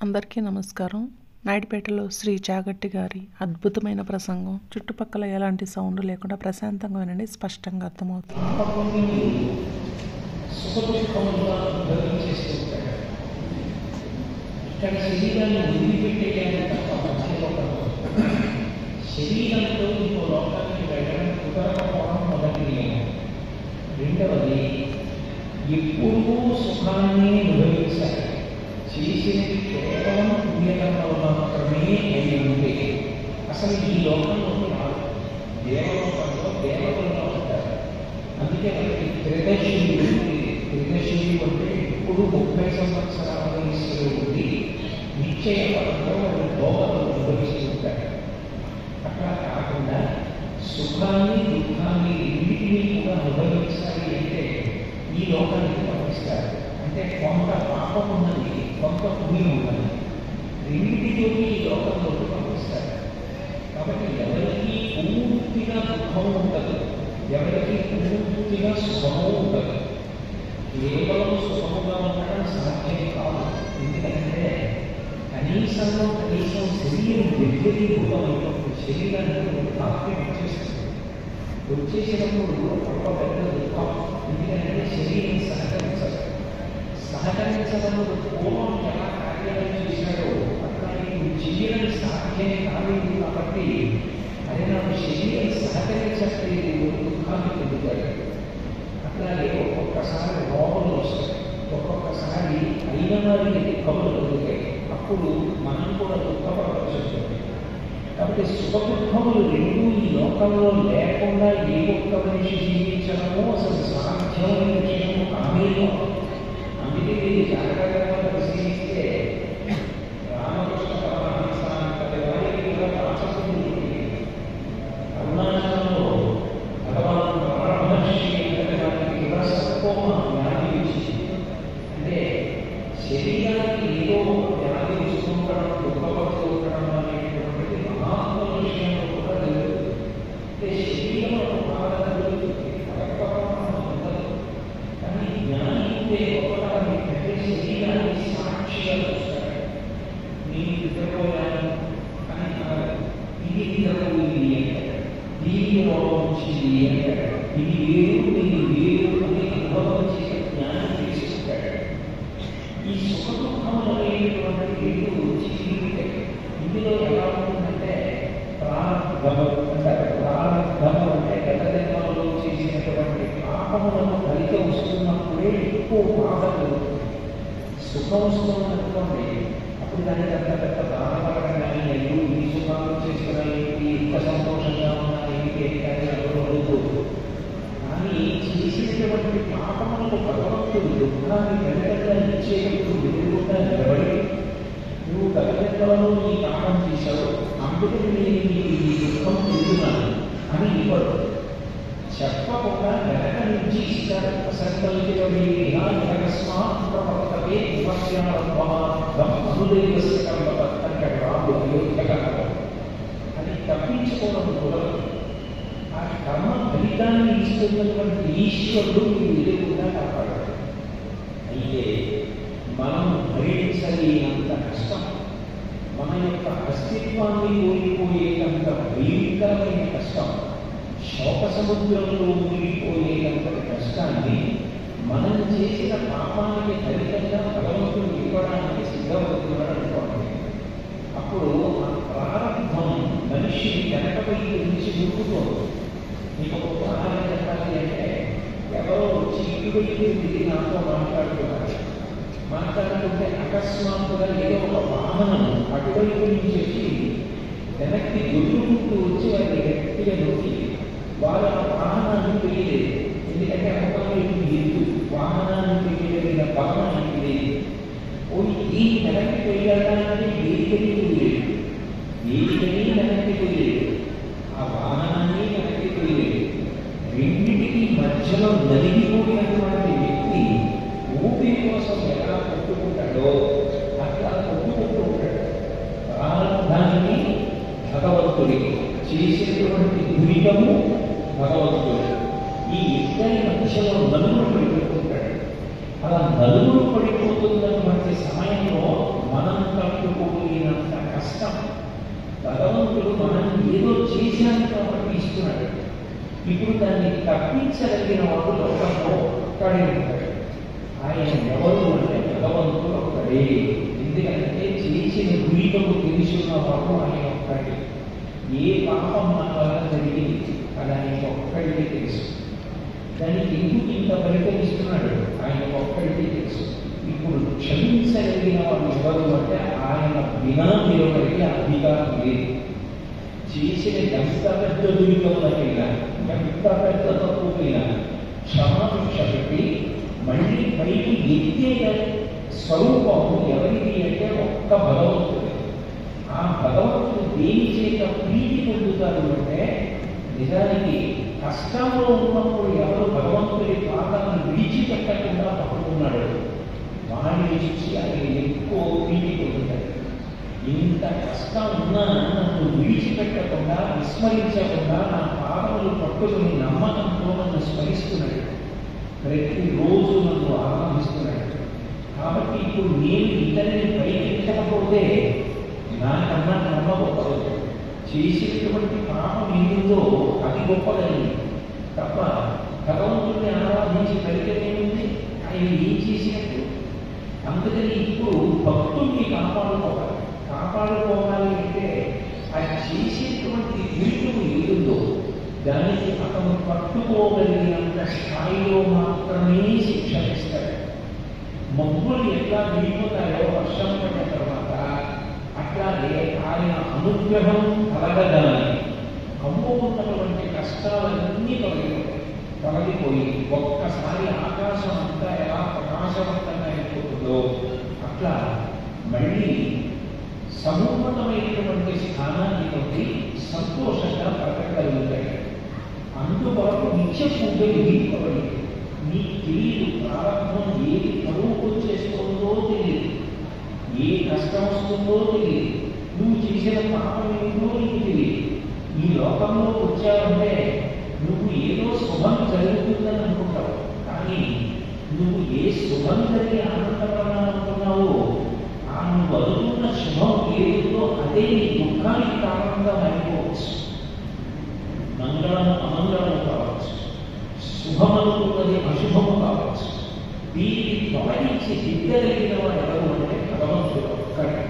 అందరికీ నమస్కారం. నాయుడుపేటలో శ్రీ చాగట్టి గారి అద్భుతమైన ప్రసంగం. చుట్టుపక్కల ఎలాంటి సౌండ్ లేకుండా ప్రశాంతంగా వినండి, స్పష్టంగా అర్థమవుతుంది. శరీరంతో ఇంకో లోకానికి వెళ్ళడం కుదరకపోవడం మొదటి నియమం. రెండవది, ఎప్పుడూ సుఖాన్ని అనుభవించాలి. చేసినది కేవలం పుణ్యకర్మలు మాత్రమే అయి ఉంటే అసలు ఈ లోకంలోకి రాదు. దేవలోకంలో దేవతల్లో ఉంటారు. అందుకే మనకి త్రిదశివుడు అంటే ఇప్పుడు 30 సంవత్సరాల వయసులో ఉండి నిశ్చయ పరంలో వాళ్ళు లోకలు అనుభవిస్తూ ఉంటారు. అట్లా కాకుండా సుఖాన్ని దుఃఖాన్ని రెండింటినీ కూడా అనుభవించాలి అంటే ఈ లోకానికి పంపిస్తారు. అంటే కొంత పాపం ఉన్నది, కొంత పుణ్యం ఉన్నది, రెండింటితోటి ఈ లోకంలోకి పంపిస్తారు. కాబట్టి ఎవరికి పూర్తిగా దుఃఖం ఉండదు, ఎవరికి పూర్తిగా సుఖము ఉండదు. కేవలం సుఖముగా ఉండడం సాధ్యం కాదు. ఎందుకంటే కనీసం శరీరం దగ్గరీభూతమైనప్పుడు శరీరానికి తాత్యం వచ్చేసినప్పుడు ఒక పెద్ద దుఃఖం. ఎందుకంటే శరీరం సహకరించడం పూర్వం ఎలా కార్యాలు చేశాడో అట్లా నీకు చేయడం సాధ్యం కాలేదు. కాబట్టి అది నాకు శరీరం సహకరించట్లేదు, దుఃఖాన్ని పొందుతాడు. అట్లాగే ఒక్కొక్కసారి రోగములు వస్తాయి, ఒక్కొక్కసారి అయిన వారికి దుఃఖములు కలుగుతాయి. అప్పుడు మనం కూడా దుఃఖపడవలసి వస్తుంది. కాబట్టి సుఖ దుఃఖములు రెండూ ఈ లోకంలో లేకుండా ఏ ఒక్క మనిషి జీవించడమో అసలు సాధ్యమైన విషయము కాలేదు. అందుకే మీరు జాగ్రత్తగా పరిశీలిస్తే రామకృష్ణ పరమహంస అంతటి వారికి కూడా రాక్షసుడు అరుణాచలంలో భగవాన్ రమణ మహర్షి అంతటి వారికి కూడా సర్వోమ వ్యాధి వచ్చింది. అంటే శరీరానికి ఏదో వ్యాధి వస్తూ ఉండడం, దుఃఖపడుతూ ఉండడం అనేటువంటిది మహాత్మ విషయంలో కూడా జరుగుతుంది. అంటే శరీరంలో బాధ జరుగుతుంది, ఉండదు. కానీ జ్ఞాని అంటే శరీరాన్ని సాక్షిగా చూస్తాడు. నేను నిద్రపోయాను అని ఇది నిద్రపోయింది అంటాడు, దీని రోగం వచ్చింది అంటాడు, ఇది వేరు ఇది వేరు అనే అనుభవం చేసే జ్ఞానం తీసుకుంటాడు. ఈ సుఖ దుఃఖములు అనేటువంటి రెండు జీవితాయి. ఇందులో ఎలా ఉంటుందంటే ప్రారంభము అంటారు. ప్రారంభము అంటే గత జన్మలలో చేసినటువంటి పాపములను ఫలితం వస్తున్నప్పుడే ఎక్కువ బాధ కలుగుతుంది. సుఖం వస్తుందనుకోండి, అప్పుడు దానికి అంత పెద్ద బాధపడడం కానీ అయ్యో ఈ సుఖాలు చేసుకున్నాయి, ఎంత సంతోషంగా ఉన్నాయి కానీ అడుగుతుంది. కానీ చేసినటువంటి పాపములకు భగవంతుడు దుఃఖాన్ని వెంటనే ఇచ్చేటప్పుడు ఎదురుకుండా నిలబడి నువ్వు గత జన్మలలో ఈ పాపం చేశావు, అందుకని నేను ఈ దుఃఖం తిరుగుతున్నాను అని ఇవ్వడు. చెప్పకుండా వెనక నుంచి ఇస్తాడు. అసంకల్పితమే అకస్మాత్ ప్రవర్తతే అనుదేవస్య కర్మ అంటాడు రాముడు అయోధ్యకాండలో. అది తప్పించుకోవడం కుదరదు. ఆ కర్మ ఫలితాన్ని ఇస్తున్నటువంటి ఈశ్వరుడు మీరు ఎదురుకుండా కాపాడాడు. అయితే మనం భరించలేనంత కష్టం, మన యొక్క అస్తిత్వాన్ని కోల్పోయేటంత భయంకరమైన కష్టం, శోక సముద్రంలో మునిగిపోయేటంతటి కష్టాన్ని మనం చేసిన పాపానికి ఫలితంగా భగవంతుడు ఇవ్వడానికి సిద్ధమవుతున్నాడు అనుకోండి. అప్పుడు ఆ ప్రారంభం మనిషిని వెనకపై నుంచి దూకుతోంది. మీకు ఒక ఉదాహరణ చెప్పాలి అంటే, ఎవరో వచ్చి ఇటువైపు నాతో మాట్లాడుతుంటే అకస్మాత్తుగా ఏదో ఒక వాహనం అటువైపు నుంచి వచ్చి వెనక్కి దొరుకుతూ వచ్చి వారిని గట్టిగా నొక్కి వారు ఆ వాహనాన్ని తెలియలేదు. ఎందుకంటే అమ్మకం ఎద్దు వాహనాన్ని తెలియదగిన బలమానికి లేదు. ఈ వెనక్కి వెళ్ళడానికి వేదికని తెలియలేదు, వేదికని వెనక్కి తెలియలేదు, ఆ వాహనాన్ని వెనక్కి తెలియలేదు. రెండింటికి మధ్యలో నలిగిపోయినటువంటి వ్యక్తి ఊపిరి కోసం ఎలా కొట్టుకుంటాడో అట్లా కొట్టుకుంటూ ఉంటాడు. ప్రారంభాన్ని భగవంతుడికి చేసేటువంటి దురితము భగవంతుడు. ఈ ఇద్దరి మధ్యలో నలుగురు పడిపోతుంటాడు. అలా నలుగురు పడిపోతున్నటువంటి సమయంలో మనంత కష్టం. భగవంతుడు మనం ఏదో చేశాను కాబట్టి ఇస్తున్నాడు. ఇప్పుడు దాన్ని తప్పించగలిగిన వాడు లోకంలో ఒక్కడే ఉంటాడు. ఆయన ఎవరు అంటే భగవంతుడు ఒక్కడే. ఎందుకంటే చేసిన గురికలు తెలుసున్నవాడు ఆయన ఒక్కడే. ఏ పాపం మన వల్ల జరిగింది అది ఆయనకు ఒక్కడికే తెలుసు. దానికి ఎందుకు ఇంత పరిగణిస్తున్నాడు ఆయన ఒక్కడికే తెలుసు. ఇప్పుడు క్షమించగలిగిన వాడు ఎవరు అంటే ఆయన వినా నిలబడికి అధికారం లేదు. చేసిన ఎంత పెద్ద దురికములకైనా ఎంత పెద్ద తప్పుకైనా క్షమాభిక్ష పెట్టి మళ్ళీ పైకి ఎత్తే స్వరూపము ఎవరిది అంటే ఒక్క భగవంతుడు. ఆ భగవంతుడు దేని చేత ప్రీతి పొందుతారు అంటే నిజానికి కష్టంలో ఉన్నప్పుడు ఎవరు భగవంతుడి పాదాలను విడిచిపెట్టకుండా పట్టుకున్నాడు వాడిని చూసి ఆయన ఎక్కువ ప్రీతి పొందుతాడు. ఇంత కష్టం ఉన్నా నన్ను విడిచిపెట్టకుండా విస్మరించకుండా నా పాదములు పట్టుకుని నమ్మకంతో నన్ను స్మరిస్తున్నాడు. ప్రతిరోజు నన్ను ఆరాధిస్తున్నాడు. కాబట్టి ఇప్పుడు నేను ఇతరుని పైకెత్తకపోతే నాకన్నా నమ్మ గొప్పది. చేసినటువంటి పాపం ఏమిందో అది గొప్పదని తప్ప భగవంతుడిని ఆరాధించి ఫలితమేముంది? ఆయన ఏం చేసినట్టు? అందుకని ఇప్పుడు భక్తుడిని కాపాడుకోవాలి అంటే ఆయన చేసేటువంటి తీర్పు ఏదుందో దానికి అతను పట్టుకోగలిగినంత స్థాయిలో మాత్రమే శిక్ష ఇస్తాడు. మబ్బులు ఎట్లా విడిపోతాయో వర్షం పడిన తర్వాత అట్లాగే ఆయన అనుగ్రహం కలగదాని కమ్ముకున్నటువంటి కష్టాలన్నీ తొలగిపోయి ఒక్కసారి ఆకాశం అంతా ఎలా ప్రకాశవంతంగా అయిపోతుందో అట్లా మళ్ళీ సమూహమైనటువంటి స్థానాన్ని కొద్ది సంతోషంగా బ్రతకగలుగుతాయి. అందువరకు నిత్య పూజలు వీపబడి నీకు తెలియదు ప్రారంభం ఏది కరువు చేస్తుందో తెలియదు, ఏ కష్టం వస్తుందో తెలియదు, నువ్వు చేసిన పాపం ఏమిటో నీకు తెలియదు. ఈ లోకంలో వచ్చావంటే నువ్వు ఏదో శుభం జరుగుతుందని అనుకుంటావు. కానీ నువ్వు ఏ శుభం జరిగి ఆనందపడాలనుకున్నావో ఆ నువ్వు అనుకున్న శుభం ఏదో అదే నీ దుఃఖానికి కారణంగా మారిపోవచ్చు. మంగళము అమంగళము కావచ్చు, శుభమనుకున్నది అశుభము కావచ్చు. వీటిని తొలగించి దిగ్గలిగిన వాడు ఎవరు అంటే భగవంతుడు ఒక్కడే.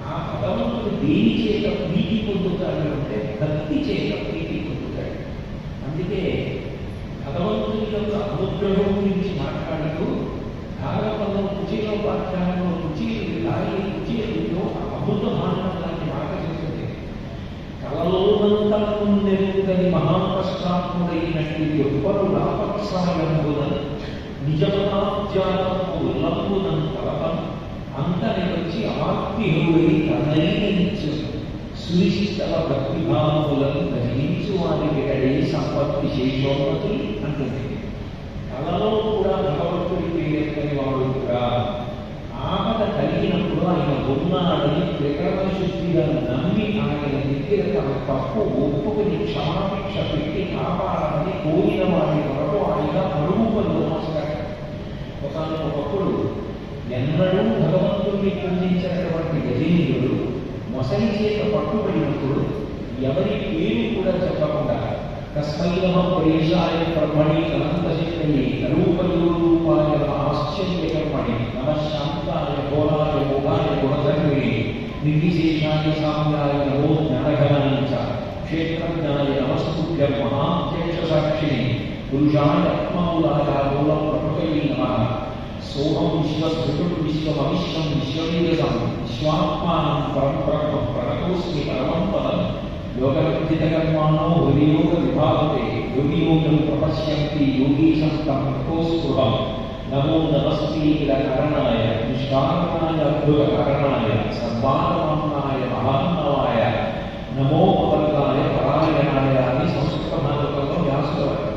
ఆ భగవంతుడు దేని చేత ప్రీతి పొందుతాడు అంటే భక్తి చేత ప్రీతి పొందుతాడు. అందుకే భగవంతుని యొక్క అనుగ్రహం గురించి మాట్లాడుతూ భాగవతంలో కుచేలోపాఖ్యానంలో కుచేలులో అమృత భాండం లాంటి మాట చేస్తుంది. కలలోనంతని మహాకష్టాత్ముడైనట్టు ఎవ్వరు రాపక్షాయంబుదన్ నిజమనాజ్ఞానము ఉల్లంబుదన్ కలపం అంతని వచ్చి ఆత్మీయుడై తనైనించు సునిశ్చితవ భక్తిభావములను గ్రహించు వారికి అడే సంపత్తి శేషోన్నతి అంటుంది. కళలో కూడా భగవంతుడి పేరెత్తని వాడు కూడా ఆపద కలిగినప్పుడు ఆయన ఉన్నాడని త్రికరణ శుద్ధిగా నమ్మి ఆయన దగ్గర తన తప్పు ఒప్పుకుని క్షమాభిక్ష పెట్టి కాపాడాలని కోరిన వారి కొరకు ఆయన పరువుపలు నమస్కారం. ఒకప్పుడు ఎన్నడూ భగవంతుడిని పూజించినటువంటి గజేంద్రుడు మొసలి చేత పట్టుబడినప్పుడు ఎవరి పేరు కూడా చెప్పకుండా తస్మై నమః ప్రేషాయ బ్రహ్మణి అనంతశక్తి రూపయోరూపాయ ఆశ్చర్యకర్మణి నమః శాంతాయ ఘోరాయ మోహాయ గుణధర్మిణి నిర్విశేషాయ సామ్యాయ నమో జ్ఞానఘనాయ చ క్షేత్రజ్ఞాయ నమస్తుభ్యం మహాధ్యక్ష సాక్షిణి పురుషాయ ఆత్మమూలాయ మూల ప్రకృతయే నమః సోహం విశ్వస్ఫుటుం విశ్వమవిశ్వం విశ్వవేదసం విశ్వాత్మానం పరం ప్రణతోస్మి పరమం పదం యోగవర్జితకర్మాణో హృదయోగ విభావతే యోగియోగం ప్రపశ్యంతి యోగీశం తం తపోస్పృహం నమో నమస్తేకిల కరణాయ నిష్కారణాయ అద్భుత కరణాయ సర్వాత్మాయ మహాన్నవాయ నమో పవర్గాయ పరాయణాయ అని సంస్కృత భాగవతంలో వ్యాసులవారు.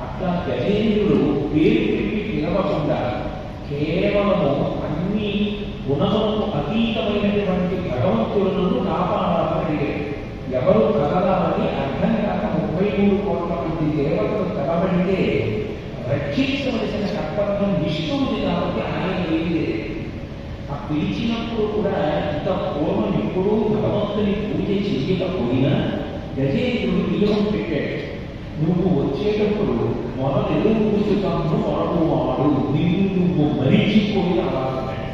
అట్లా గజేంద్రుడు పేరు పెట్టి పిలవకుండా కేవలము అన్ని గుణములకు అతీతమైనటువంటి భగవంతులను కాపాడాలని అడిగాడు. ఎవరు కదలాలని అర్థం కాక 33 కోట్ల మంది దేవతలు కలబడితే రక్షించవలసిన కర్తవ్యం విష్ణువుది కాబట్టి ఆయన ఏది ఆ పిలిచినప్పుడు కూడా ఇంత పూర్వం ఎప్పుడూ భగవంతుని పూజ చేయకపోయినా గజేంద్రుడు నియమం పెట్టాడు. నువ్వు వచ్చేటప్పుడు మొదలు పూజకాలను మొదలువాడు నిన్ను నువ్వు మరిచిపోయి రావాలన్నాడు.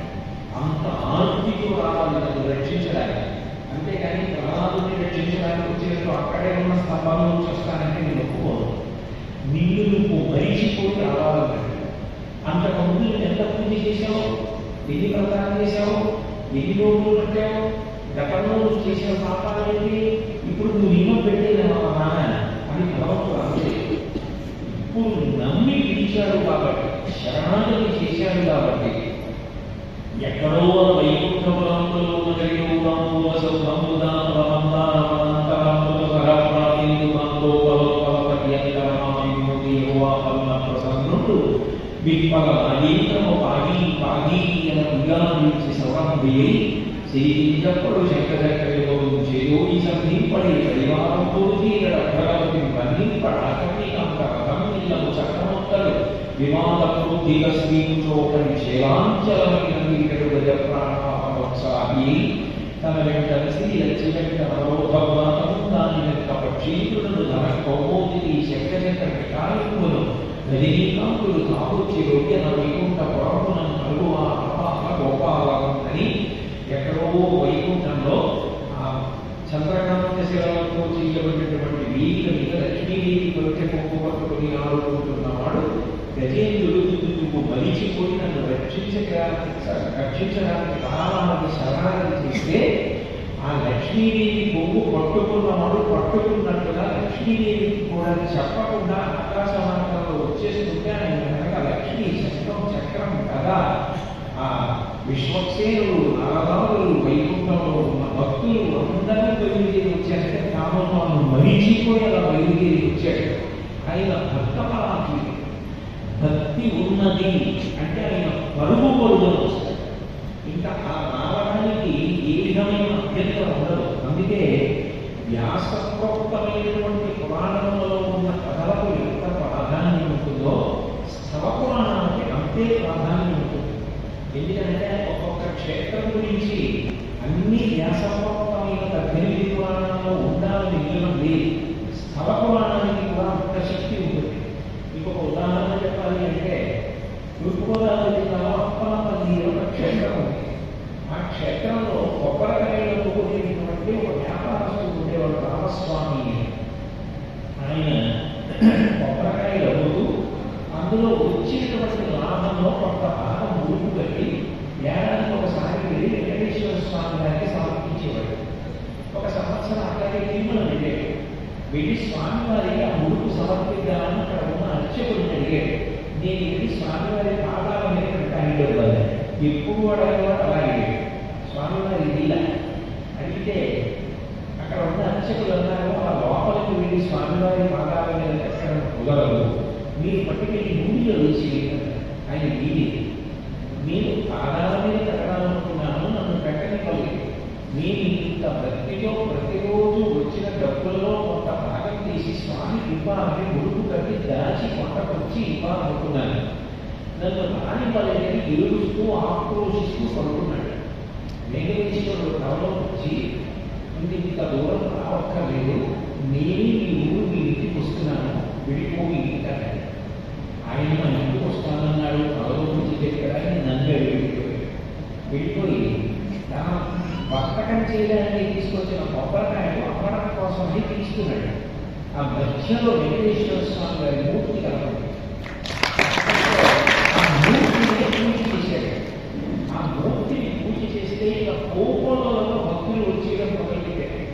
అంత ఆర్తితో రావాలి నన్ను రక్షించడానికి. అంతేగాని ప్రహ్లాదుని రక్షించడానికి వచ్చినప్పుడు అక్కడే ఉన్న స్తంభాల నుంచి వస్తానంటే నేను ఒప్పుకోను. నిన్ను నువ్వు మరిచిపోయి రావాలన్నాడు. అంతకుముందు నువ్వు ఎంత పూజ చేశావు, ఎన్ని ప్రచారం చేశావు, ఎన్ని రోజులు పట్టావు, గతంలో నువ్వు చేసిన పాపాలు ఏంటి, ఇప్పుడు నువ్వు నియమం పెట్టేదేమో నాన్న అని భగవంతుడు అంతే. ఇప్పుడు నమ్మి పిలిచాడు కాబట్టి, శరణాగతి చేశాడు కాబట్టి, ఎక్కడో వైకుంఠపురంలో విప్పగీతము పాగి పాగి అని ఉల్లాంఘించి సౌరంభియై శ్రీజప్పుడు శంకరచక్రయోగం చేయోగి సంధింపడి పరివారంతో తీరడ భగవతి బంధింపడాకర్ణికంకరథం ఇళ్ళము చక్రమొత్తలు విమాన క్రోధిక శ్రీచోకని శేలాంచలమైన వీరుడు గజప్రాణోత్సాహి తన వెంట శ్రీ లక్ష్మి వెంట నవరోధవాతము దాని వెంట పక్షీకుడు ధన కౌమోదిని శంకరచక్ర వికారమును రజనీకాంతుడు కావచ్చి రోగ్యన వైకుంఠ పురమునం కలుగువా గోపాలం అని ఎక్కడో వైకుంఠంలో ఆ చంద్రకాంత శిలతో చేయబడినటువంటి వీధి మీద లక్ష్మీదేవి కొరకే పొక్కు పట్టుకుని ఆడుకుంటున్నవాడు గజేంద్రుడు నువ్వు మరిచిపోయి నన్ను రక్షించడానికి రావాలని శరణాగతి చేస్తే ఆ లక్ష్మీదేవి పొంగు పట్టుకున్నవాడు పట్టుకున్నట్టుగా లక్ష్మీదేవికి కూడా చెప్పకుండా ఆకాశ మార్గంలో వచ్చేస్తుంటే ఆయన కనుక లక్ష్మీ శస్త్రం చక్రం కదా ఆ విశ్వక్సేనులు నారదాదులు వైకుంఠంలో ఉన్న భక్తులు అందరూ బయలుదేరి వచ్చేస్తే కామను మరిచిపోయి అలా బయలుదేరి వచ్చాడు. ఆయన భక్తపరాకి భక్తి ఉన్నది అంటే ఆయన పరుగు పరుగులు వస్తాడు. ఇంకా ఆ రావడానికి ఏ విధమైన అభ్యంతరం ఉండదు. అందుకే వ్యాసప్రోక్తమైనటువంటి పురాణంలో ఉన్న కథలకు ఎంత ప్రాధాన్యం ఉంటుందో స్థవ పురాణానికి అంతే ప్రాధాన్యం ఉంటుంది. ఎందుకంటే ఒక్కొక్క క్షేత్రం గురించి అన్ని వ్యాసప్రోక్తమైన 18 పురాణాల్లో ఉండాలని నియమం లేదు. స్థవ పురాణానికి కూడా అంత శక్తి ఉంటుంది. ఇంకొక ఉదాహరణ చెప్పాలి అంటే తూర్పుగోదావరి జిల్లాలో అప్పలపల్లి ఒక క్షేత్రం ఉంది. ఆ క్షేత్రంలో కొబ్బరికాయలు కూడినటువంటి ఒక వ్యాపారస్తుడు ఉండేవాడు రామస్వామి. ఆయన కొబ్బరికాయలు అమ్ముతూ అందులో వచ్చేటువంటి లాభంలో కొంత భాగం ఊరుకు కట్టి ఏడాదికి ఒకసారి వెళ్ళి వెంకటేశ్వర స్వామి గారికి సమర్పించేవాడు. ఒక సంవత్సరం అట్లాగే తిరుమల వెళ్ళాడు. వెళ్ళి స్వామివారికి ఆ ముడుపు సమర్పిద్దామని అక్కడ ఉన్న అర్చకుడిని అడిగాడు. నేను వెళ్ళి స్వామివారి పాదాల మీద పెట్టాను కదా, ఎప్పుడు అడగవాడు అలా అడిగాడు. స్వామివారి ఇలా అడిగితే అక్కడ ఉన్న అర్చకులు అన్నారు, ఆ లోపలికి వెళ్ళి స్వామివారి పాదాల మీద పెట్టడం కుదరదు, మీరు పట్టుకెళ్ళి భూమిలో వేసి ఆయన వీడి నేను పాదాల మీద పెట్టాలనుకున్నాను, నన్ను పెట్టనివ్వలేదు. నేను ఇంత భక్తితో ప్రతిరోజు వచ్చిన డబ్బుల్లో కొంత భాగం తీసి స్వామికి ఇవ్వాలని ముడుపు కట్టి దాచి కొండకొచ్చి ఇవ్వాలనుకున్నాను. నన్ను రానివ్వలేదని ఎదురుస్తూ ఆక్రోషిస్తూ పడుకున్నాడు. వెంకటేశ్వరుడు కవలో వచ్చి ఇంత దూరం రావక్కర్లేదు, నేనే మీ ఊరు మీ ఇంటికి వస్తున్నాను, విడిపోయి ఇంటాడు. ఆయన మా ఇంటికి వస్తానన్నాడు, కవలో నుంచి చెప్పాడని నన్ను వెళ్ళిపోయి తన వర్తకం చేయడానికి తీసుకొచ్చిన కొబ్బరికాయలు అమ్మడం కోసమని తీసుకున్నాడు. ఆ మధ్యలో వెంకటేశ్వర స్వామి గారి మూర్తి కలపండి. ఆ మూర్తిని పూజ చేశాడు. ఆ మూర్తిని పూజ చేస్తే ఇక కోపంలో భక్తులు వచ్చేయడం మొదలుపెట్టారు.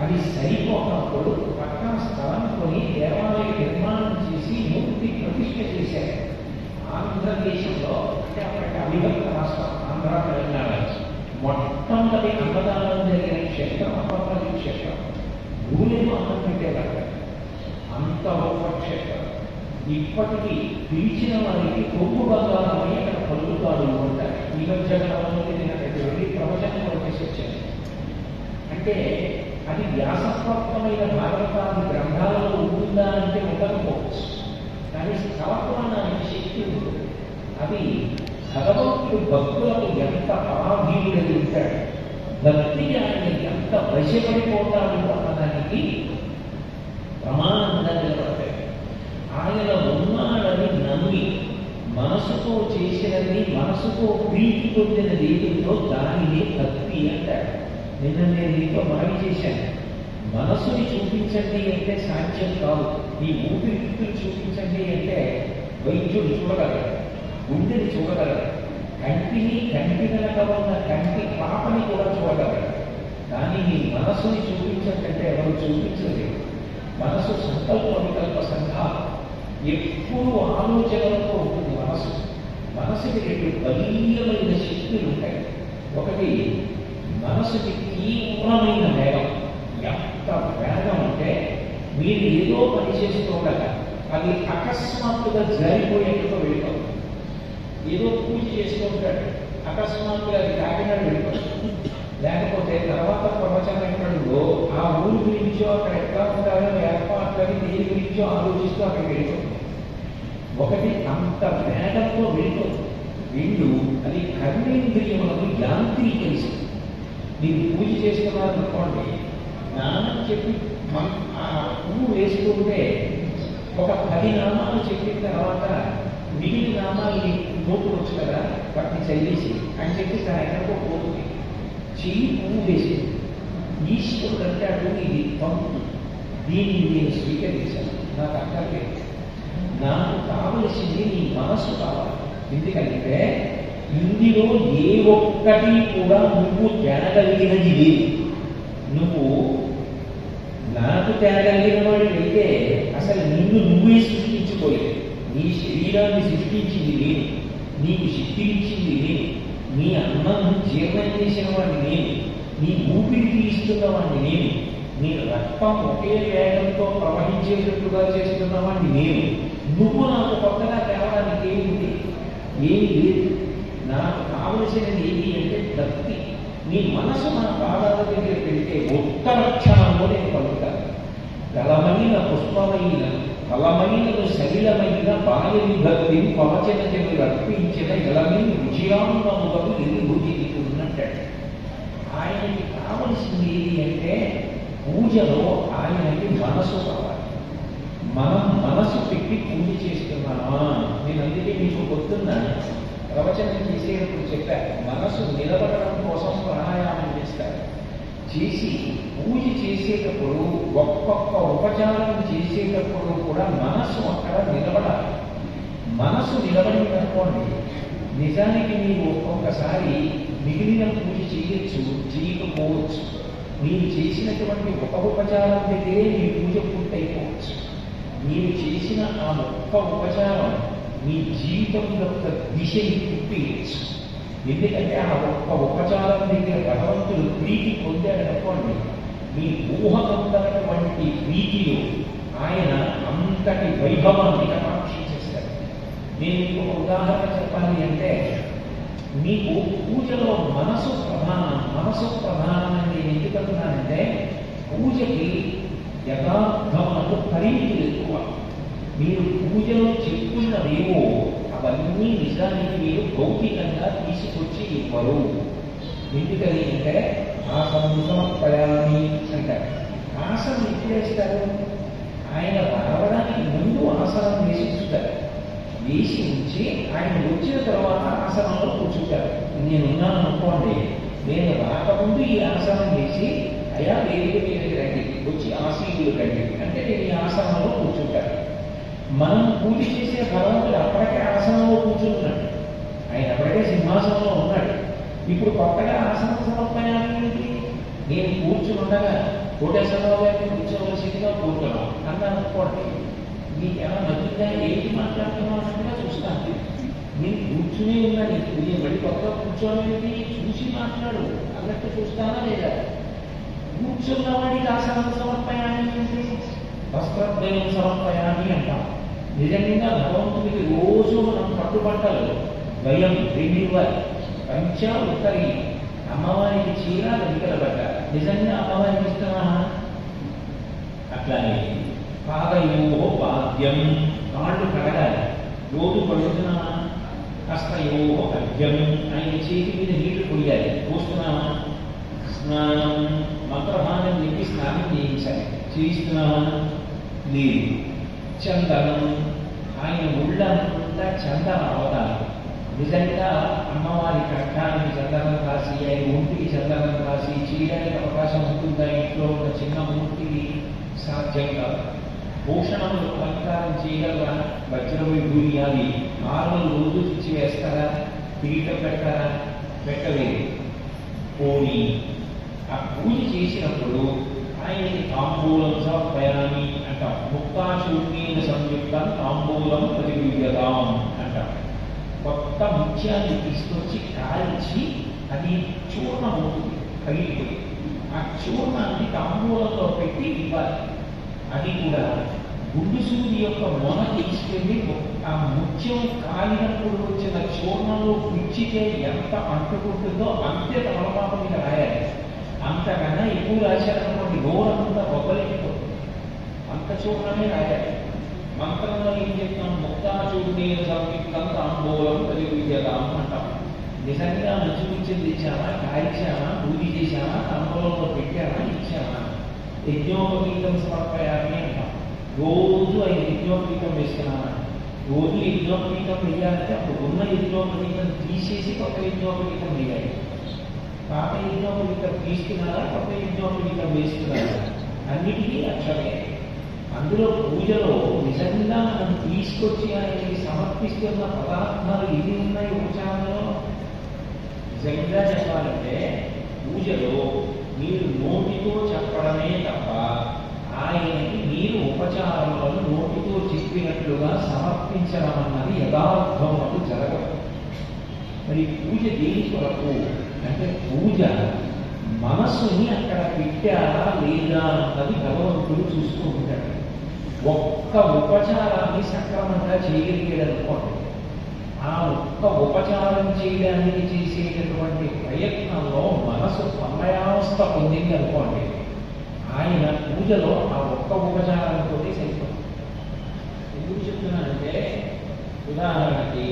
అది సరిపోయినప్పుడు పక్కన స్థలం కొని దేవాలయ నిర్మాణం చేసి మూర్తి ప్రతిష్ఠ చేశారు. ఆంధ్రదేశంలో అంటే అప్పటికి అవిభక్త రాష్ట్రం ఆంధ్ర తెలంగాణ మొట్టమొదటి అన్నదానం జరిగిన క్షేత్రం అప్పటి క్షేత్రం. ఊళ్ళో అన్నం పెట్టేవారు. అంత గొప్ప క్షేత్రం. ఇప్పటికీ పిలిచిన వారికి కొమ్ము బంగారమై అక్కడ పలుకుతాడు ఉంటారు. ఈ మధ్యకాలంలో నేను అక్కడికి వెళ్ళి ప్రవచనం వచ్చేసి వచ్చాను. అంటే అది వ్యాసప్రాప్తమైన భాగవతాది గ్రంథాలలో ఉంటుందా అంటే ఉండకపోవచ్చు, కానీ స్థవపురాణానికి శక్తి ఉంటుంది. అది భగవంతుడు భక్తులకు ఎంత పరాధీనుడై ఉంటాడు. భక్తికి ఆయన ఎంత వశపడిపోతాడు అన్నదానికి ప్రమాణంగా నిలబడతాయి. ఆయన ఉన్నాడని నమ్మి మనసుతో చేసినది, మనసుతో ప్రీతి పొందినది ఏదో దానిని భక్తి అంటాడు. నిన్న నేను నీతో మనవి చేశాను, మనసుని చూపించండి అంటే సాధ్యం కాదు. ఈ ఊపిరితిత్తులు చూపించండి అంటే వైద్యుడు చూడగలరు, గుండెని చూడగలరు, కంటిని కంటి వెనక ఉన్న కంటి పాపని కూడా చూడగలరు. కానీ నీ మనసుని చూపించంటే ఎవరు చూపించలేదు. మనసు సంకల్ప వికల్ప సంఘాలు, ఎప్పుడు ఆలోచనలతో ఉంటుంది మనసు. మనసుకి రెండు బలీయమైన శక్తులు ఉంటాయి. ఒకటి మనసుకి తీవ్రమైన వేగం. ఎంత వేగం అంటే మీరు ఏదో పని చేస్తుండగా అది అకస్మాత్తుగా జారిపోయేట్టుగా వెళ్ళిపోతుంది. ఏదో పూజ చేస్తూ ఉంటాడు, అకస్మాత్తుగా అది కాకినాడ వెళ్ళిపోతుంది. లేకపోతే తర్వాత ప్రవచనంలో ఆ ఊరి గురించో అక్కడ ఎట్లా ఉంటారో ఏర్పాట్లని దేని గురించో ఆలోచిస్తూ అక్కడికి వెళ్ళిపోతుంది. ఒకటి అంత వేగంతో వెళ్ళిపోతుంది. రెండు అది కర్మేంద్రియములను యాంత్రీకరిస్తుంది. మీరు పూజ చేస్తున్నారనుకోండి, నామం చెప్పి ఆ పువ్వు వేసుకుంటే ఒక 10 నామాలు చెప్పిన తర్వాత మిగిలిన నామాలని నోటుకొచ్చు కదా, వాటిని చదివేసి అని చెప్పి తన ఎక్కడికో పోతుంది. చెయ్యి పువ్వు వేసింది. ఈశ్వరుడు అంటాడు, ఇది పంపు, దీన్ని నేను స్వీకరించాను, నాకు అక్కర్లేదు. నాకు కావలసింది నీ మనసు కావాలి. ఎందుకంటే ఇందులో ఏ ఒక్కటి కూడా నువ్వు తేగలిగినది లేదు. నువ్వు నాకు తేగలిగిన వాడికైతే అసలు నిన్ను నువ్వే సృష్టించుకోలేదు. నీ శరీరాన్ని సృష్టించింది నేను, నీకు శక్తినిచ్చింది నేను, నీ అన్నం జీర్ణం చేసిన వాడిని నేను, నీ ఊపిరి తీస్తున్న వాడిని నేను, నీ రక్తం ఒకే వేగంతో ప్రవహించేటట్టుగా చేస్తున్న వాడిని నేను. నువ్వు నాకు కొత్తగా తేవడానికి ఏమిటి? ఏమి లేదు. నాకు కావలసినది ఏమి అంటే భక్తి. నీ మనసు నా పాదాల దగ్గర పెడితే ఉత్తర క్షణంలో నేను పలుకుతాను. గలమైన పుష్పమైన ఫలమైనను సలిలమైన బాల్య విభక్తి పవచన జనులు అర్పించిన గలమైన రుచిరామునములకు ఎదురుభూతి ఉన్నట్టాడు. ఆయనకి కావలసింది ఏది అంటే పూజలో ఆయనకి మనసు కావాలి. మనం మనసు పెట్టి పూజ చేస్తున్నామా? నేను అందుకే మీకు పొద్దున్న ప్రవచనం చేసేటప్పుడు చెప్పాను, మనసు నిలబడడం కోసం ప్రాణాయామం చేస్తారు. చేసి పూజ చేసేటప్పుడు ఒక్కొక్క ఉపచారం చేసేటప్పుడు కూడా మనసు అక్కడ నిలబడాలి. మనసు నిలబడిందనుకోండి, నిజానికి మీరు ఒక్కొక్కసారి మిగిలిన పూజ చేయొచ్చు, చేయకపోవచ్చు. మీరు చేసినటువంటి ఒక ఉపచారం దగ్గరే మీ పూజ పూర్తయిపోవచ్చు. మీరు చేసిన ఆ ఒక్క ఉపచారం మీ జీవితం యొక్క దిశని తిప్పియచ్చు. ఎందుకంటే ఆ ఒక్క ఉపచారం దగ్గర భగవంతుడు ప్రీతి పొందాడనుకోండి, మీ ఊహకందనటువంటి ప్రీతిలో ఆయన అంతటి వైభవాన్ని కటాక్షించేస్తాడు. నేను మీకు ఒక ఉదాహరణ చెప్పాలి అంటే, మీకు పూజలో మనసు ప్రధానం. మనసు ప్రధానం అని నేను ఎందుకంటున్నానంటే, పూజకి యథార్థములకు పరిమితులు ఎక్కువ. మీరు పూజలో చెప్పుకున్నవేవో అవన్నీ నిజానికి మీరు భౌతికంగా తీసుకొచ్చి ఇవ్వరు. ఎందుకని అంటే ఆసనం సమర్పయామి అంటారు. ఆసనం ఎప్పుడు వేస్తారు? ఆయన రావడానికి ముందు ఆసనం వేసి ఉంచుతారు. వేసి ఉంచి ఆయన వచ్చిన తర్వాత ఆసనంలో కూర్చుంటారు. నేనున్నాను అనుకోండి, నేను రాకముందు ఈ ఆసనం వేసి అయ్యా వేదిక మీదకి రండి, వచ్చి ఆసీనులు రండి అంటే నేను ఈ ఆసనంలో కూర్చుంటాను. మనం పూజ చేసే భగవంతుడు అప్పటికే ఆసనంలో కూర్చుంటున్నాడు. ఆయన అప్పటికే సింహాసనంలో ఉన్నాడు. ఇప్పుడు కొత్తగా ఆసనం సమర్పయానికి నేను కూర్చుండగా కోటేశ్వరరావు గారిని కూర్చోవలసిందిగా కోరుతున్నాం అన్నాను అనుకోండి, మీకు ఎలా నచ్చుతుందా, ఏంటి మాట్లాడుతున్నాం అన్నట్టుగా చూస్తాను. నేను కూర్చునే ఉన్నాను, నేను మళ్ళీ కొత్తగా కూర్చోవాలని చూసి మాట్లాడు అన్నట్టు చూస్తానా లేదా? కూర్చున్న వాడికి ఆసనం సమర్పయాన్ని అంటే వస్త్రద్వయం సమర్పయాన్ని అంటాం. నిజంగా భగవంతుడికి రోజు మనం పట్టుబట్టలు ద్వయం రెండివ్వాలి. పంచ ఉత్తరి, అమ్మవారికి చీర వెనుకల బట్ట. నిజంగా అమ్మవారికి ఇస్తున్నామా? అట్లానే పాదయో పాద్యం, కాళ్ళు కడగాలి. రోజు పడుతున్నామా? హస్తయో అద్యం, ఆయన చేతి మీద నీళ్లు పొయ్యాలి. పోస్తున్నామా? చేయిస్తున్నావా లేదు. చందనం, ఆయన ఒళ్ళంతా చందన అవతారం. నిజంగా అమ్మవారి కష్టానికి చందనం రాసి, ఆయన ఒంటికి చందనం రాసి చేయడానికి అవకాశం ఉంటుందా? ఇంట్లో ఉన్న చిన్న మూర్తికి సాధ్యం కాదు. భూషణములు అలంకారం చేయగలరా? వజ్రవైఢూర్యాది ఆరులు రోజు తెచ్చి వేస్తారా? కిరీటం పెడతారా? పెట్టలేదు. పోనీ ఆ పూజ చేసినప్పుడు ఆయనకి తాంబూలం సమర్పయామి అంటాం. ముక్తాచూర్ణీన సంయుక్తం తాంబూలం ప్రతిగృహ్యతాం అంటాం. కొత్త ముత్యాన్ని తీసుకొచ్చి కాల్చి అది చూర్ణం అవుతుంది, పగిలిపోయి ఆ చూర్ణాన్ని తాంబూలంలో పెట్టి ఇవ్వాలి. అది కూడా గుండు సూది యొక్క మొన తీసుకెళ్ళి ఆ ముత్యం కాలినప్పుడు వచ్చిన చూర్ణంలో పిచ్చితే ఎంత అంటుకుంటుందో అంతే తమలపాకు మీద రాయాలి. అంతకన్నా ఎక్కువ రాశారనుకోండి గోరంతా బొబ్బలేకపోతుంది. అంత చూర్ణమే రాయాలి. మంత్రంలో ఏం చెప్తాం? ముక్తాచూర్ణీయ సంయుక్తం తాంబూలం ప్రతిగృహ్యతాం అంటాం. నిజంగా మంచి ముత్యం తెచ్చామా, కాల్చామా, పూజ చేశామా, తాంబూలంలో పెట్టామా, ఇచ్చామా? యజ్ఞోపవీతం సమర్పయామి అంటాం. రోజు ఆయన యజ్ఞోపవీతం వేస్తున్నామా? రోజు యజ్ఞోపవీతం వేయాలంటే అప్పుడు ఉన్న యజ్ఞోపవీతం తీసేసి కొత్త యజ్ఞోపవీతం వేయాలి. పాత యజ్ఞోపవీతం తీసుకున్నారా, కొత్త యజ్ఞోపవీతం వేస్తున్నారా? అన్నిటికీ అక్షరే. అందులో పూజలో నిజంగా మనం తీసుకొచ్చి ఆయనకి సమర్పిస్తున్న పదార్థాలు ఎన్ని ఉన్నాయి ఉపచారంలో? నిజంగా చెప్పాలంటే పూజలో మీరు నోటితో చెప్పడమే తప్ప ఆయనకి మీరు ఉపచారములను నోటితో చెప్పినట్లుగా సమర్పించడం అన్నది యథార్థములకు జరగదు. మరి పూజ దేని కొరకు అంటే పూజ మనస్సుని అక్కడ పెట్టారా లేదా అన్నది భగవంతుడు చూస్తూ ఉంటాడు. ఒక్క ఉపచారాన్ని సక్రమంగా చేయగలిగాడనుకోండి, ఆ ఒక్క ఉపచారం చేయడానికి చేసేటటువంటి ప్రయత్నంలో మనసు తన్మయావస్థ పొందింది అనుకోండి, ఆయన పూజలో ఆ ఒక్క ఉపచారంతో సరిపోతుంది. ఎందుకు చెప్తున్నానంటే ఉదాహరణకి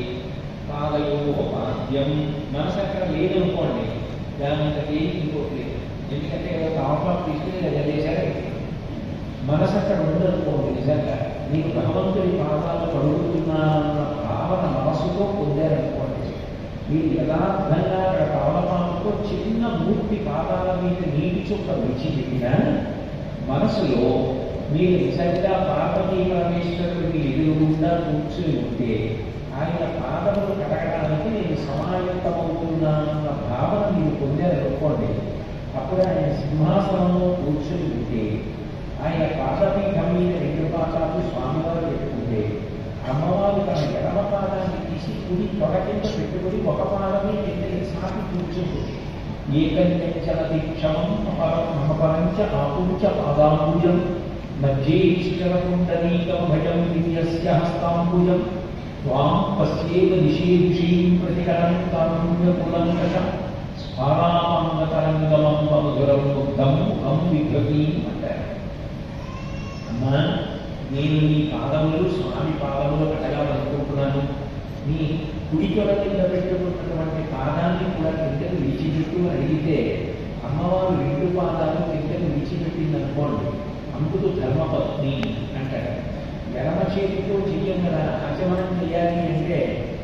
పాదయో పాద్యం మనసు అక్కడ లేదనుకోండి, దానంతటి ఇంకోటి లేదు. ఎందుకంటే కావపాటు తీసుకుని గజేశారు. మనసు అక్కడ ఉండదనుకోండి, నిజంగా నేను భగవంతుడి పాదాలు కడుగుతున్నానన్న భావన మనసుతో పొందారనుకోండి, మీరు యథార్థంగా అక్కడ కావపాటుతో చిన్న మూర్తి పాదాల మీద నీటి చుక్క విడిచిపెట్టినా మనసులో మీరు నిజంగా పార్వతీ పరమేశ్వరుడికి ఎదురుగుండా కూర్చుని ఉంటే ఆయన పాదములు కడగడానికి నేను సమాయత్తమవుతున్నానన్న భావన మీరు పొందారనుకోండి, అప్పుడు ఆయన సింహాసనంలో కూర్చుని ఉంటే ఆయన పాదపీఠం మీద రెండు పాదాలు స్వామివారు పెట్టుకుంటే అమ్మవారు తన ఎడమ పాదాన్ని తీసి కుడి తొడ కింద పెట్టుకుని ఒక పాదమే కిందకి సాగి కూర్చుంటుంది. ఏకంచల దీక్షమం మమపరంచ ఆపుంచ పాదాంబుజం మధ్యేశ్వరకుండలీకం భయం దివ్యస్య హస్తాంబుజం త్వాం పశ్యేవ దిశేషీం ప్రతికరం తాంబుజకులంకషం స్ఫారాపాంగతరంగమం మధురం ముగ్ధం ముఖం విభ్రతీం అంటారు. అమ్మా, నేను నీ పాదములు స్వామి పాదములు కడగాలనుకుంటున్నాను. నీ కుడి తొడ కింద పెట్టుకున్నటువంటి పాదాన్ని కూడా కిందకు విడిచిపెట్టు అడిగితే అమ్మవారు రెండు పాదాలు కిందకు విడిచిపెట్టింది అనుకోండి, అందుకు ధర్మపత్ని అంటారు. ఎడమ చేతితో చెయ్యం కదా ఆచమనం చేయాలి అంటే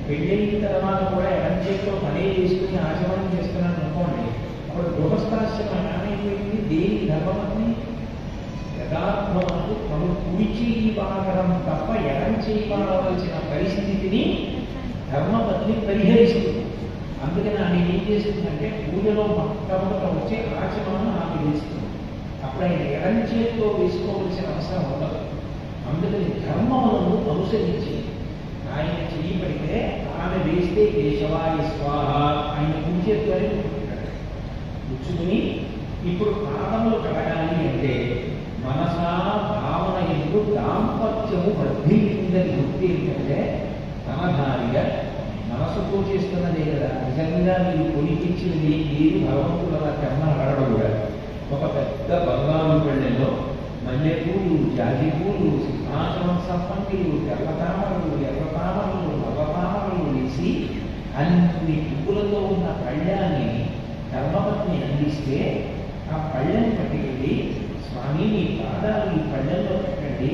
పెళ్ళైన తర్వాత కూడా ఎడమ చేతితో పనే చేసుకుని ఆచమనం చేస్తున్నాను అనుకోండి, అప్పుడు గృహస్థాశ్రమం ఏమైపోయింది? దేని ధర్మపత్ని? యథార్థములకు మనం కుడి చేయి వాడడం తప్ప ఎడం చేయి వాడవలసిన పరిస్థితిని ధర్మపత్ని పరిహరిస్తుంది. అందుకని ఆమె ఏం చేస్తుందంటే పూజలో మొట్టమొదట వచ్చే ఆచమనం ఆమె వేస్తుంది. అప్పుడు ఆయన ఎడం చేతితో వేసుకోవలసిన అవసరం ఉండదు. అందుకని ధర్మములను అనుసరించి ఆయన చేయబడితే ఆమె వేస్తే కేశవాయ స్వాహ ఆయన కుడి చేతిలోనే కూర్చుంటాడు. కూర్చుని ఇప్పుడు పాదములు కడగాలి అంటే మనసా భావన ఎందు దాంపత్యము వర్ధిల్లిందని గుర్తు ఏంటంటే తన భార్య మనసుతో చేస్తున్నదే కదా. నిజంగా మీరు కొనిపించినది ఏది భగవంతుడు అలా కర్మ అడగడం కూడా ఒక పెద్ద బంగారు పెళ్ళెలో మల్లెపూలు, జాజిపూలు, సింహాచలం సంపంగిలు, తెల్లతామరలు, ఎర్రతామరలు, నల్లతామరలు వేసి అన్ని పువ్వులతో ఉన్న పళ్ళాన్ని ధర్మపత్ని అందిస్తే ఆ పళ్ళని పట్టుకెళ్ళి స్వామి మీ పాదాలు ఈ పళ్ళల్లో పెట్టండి,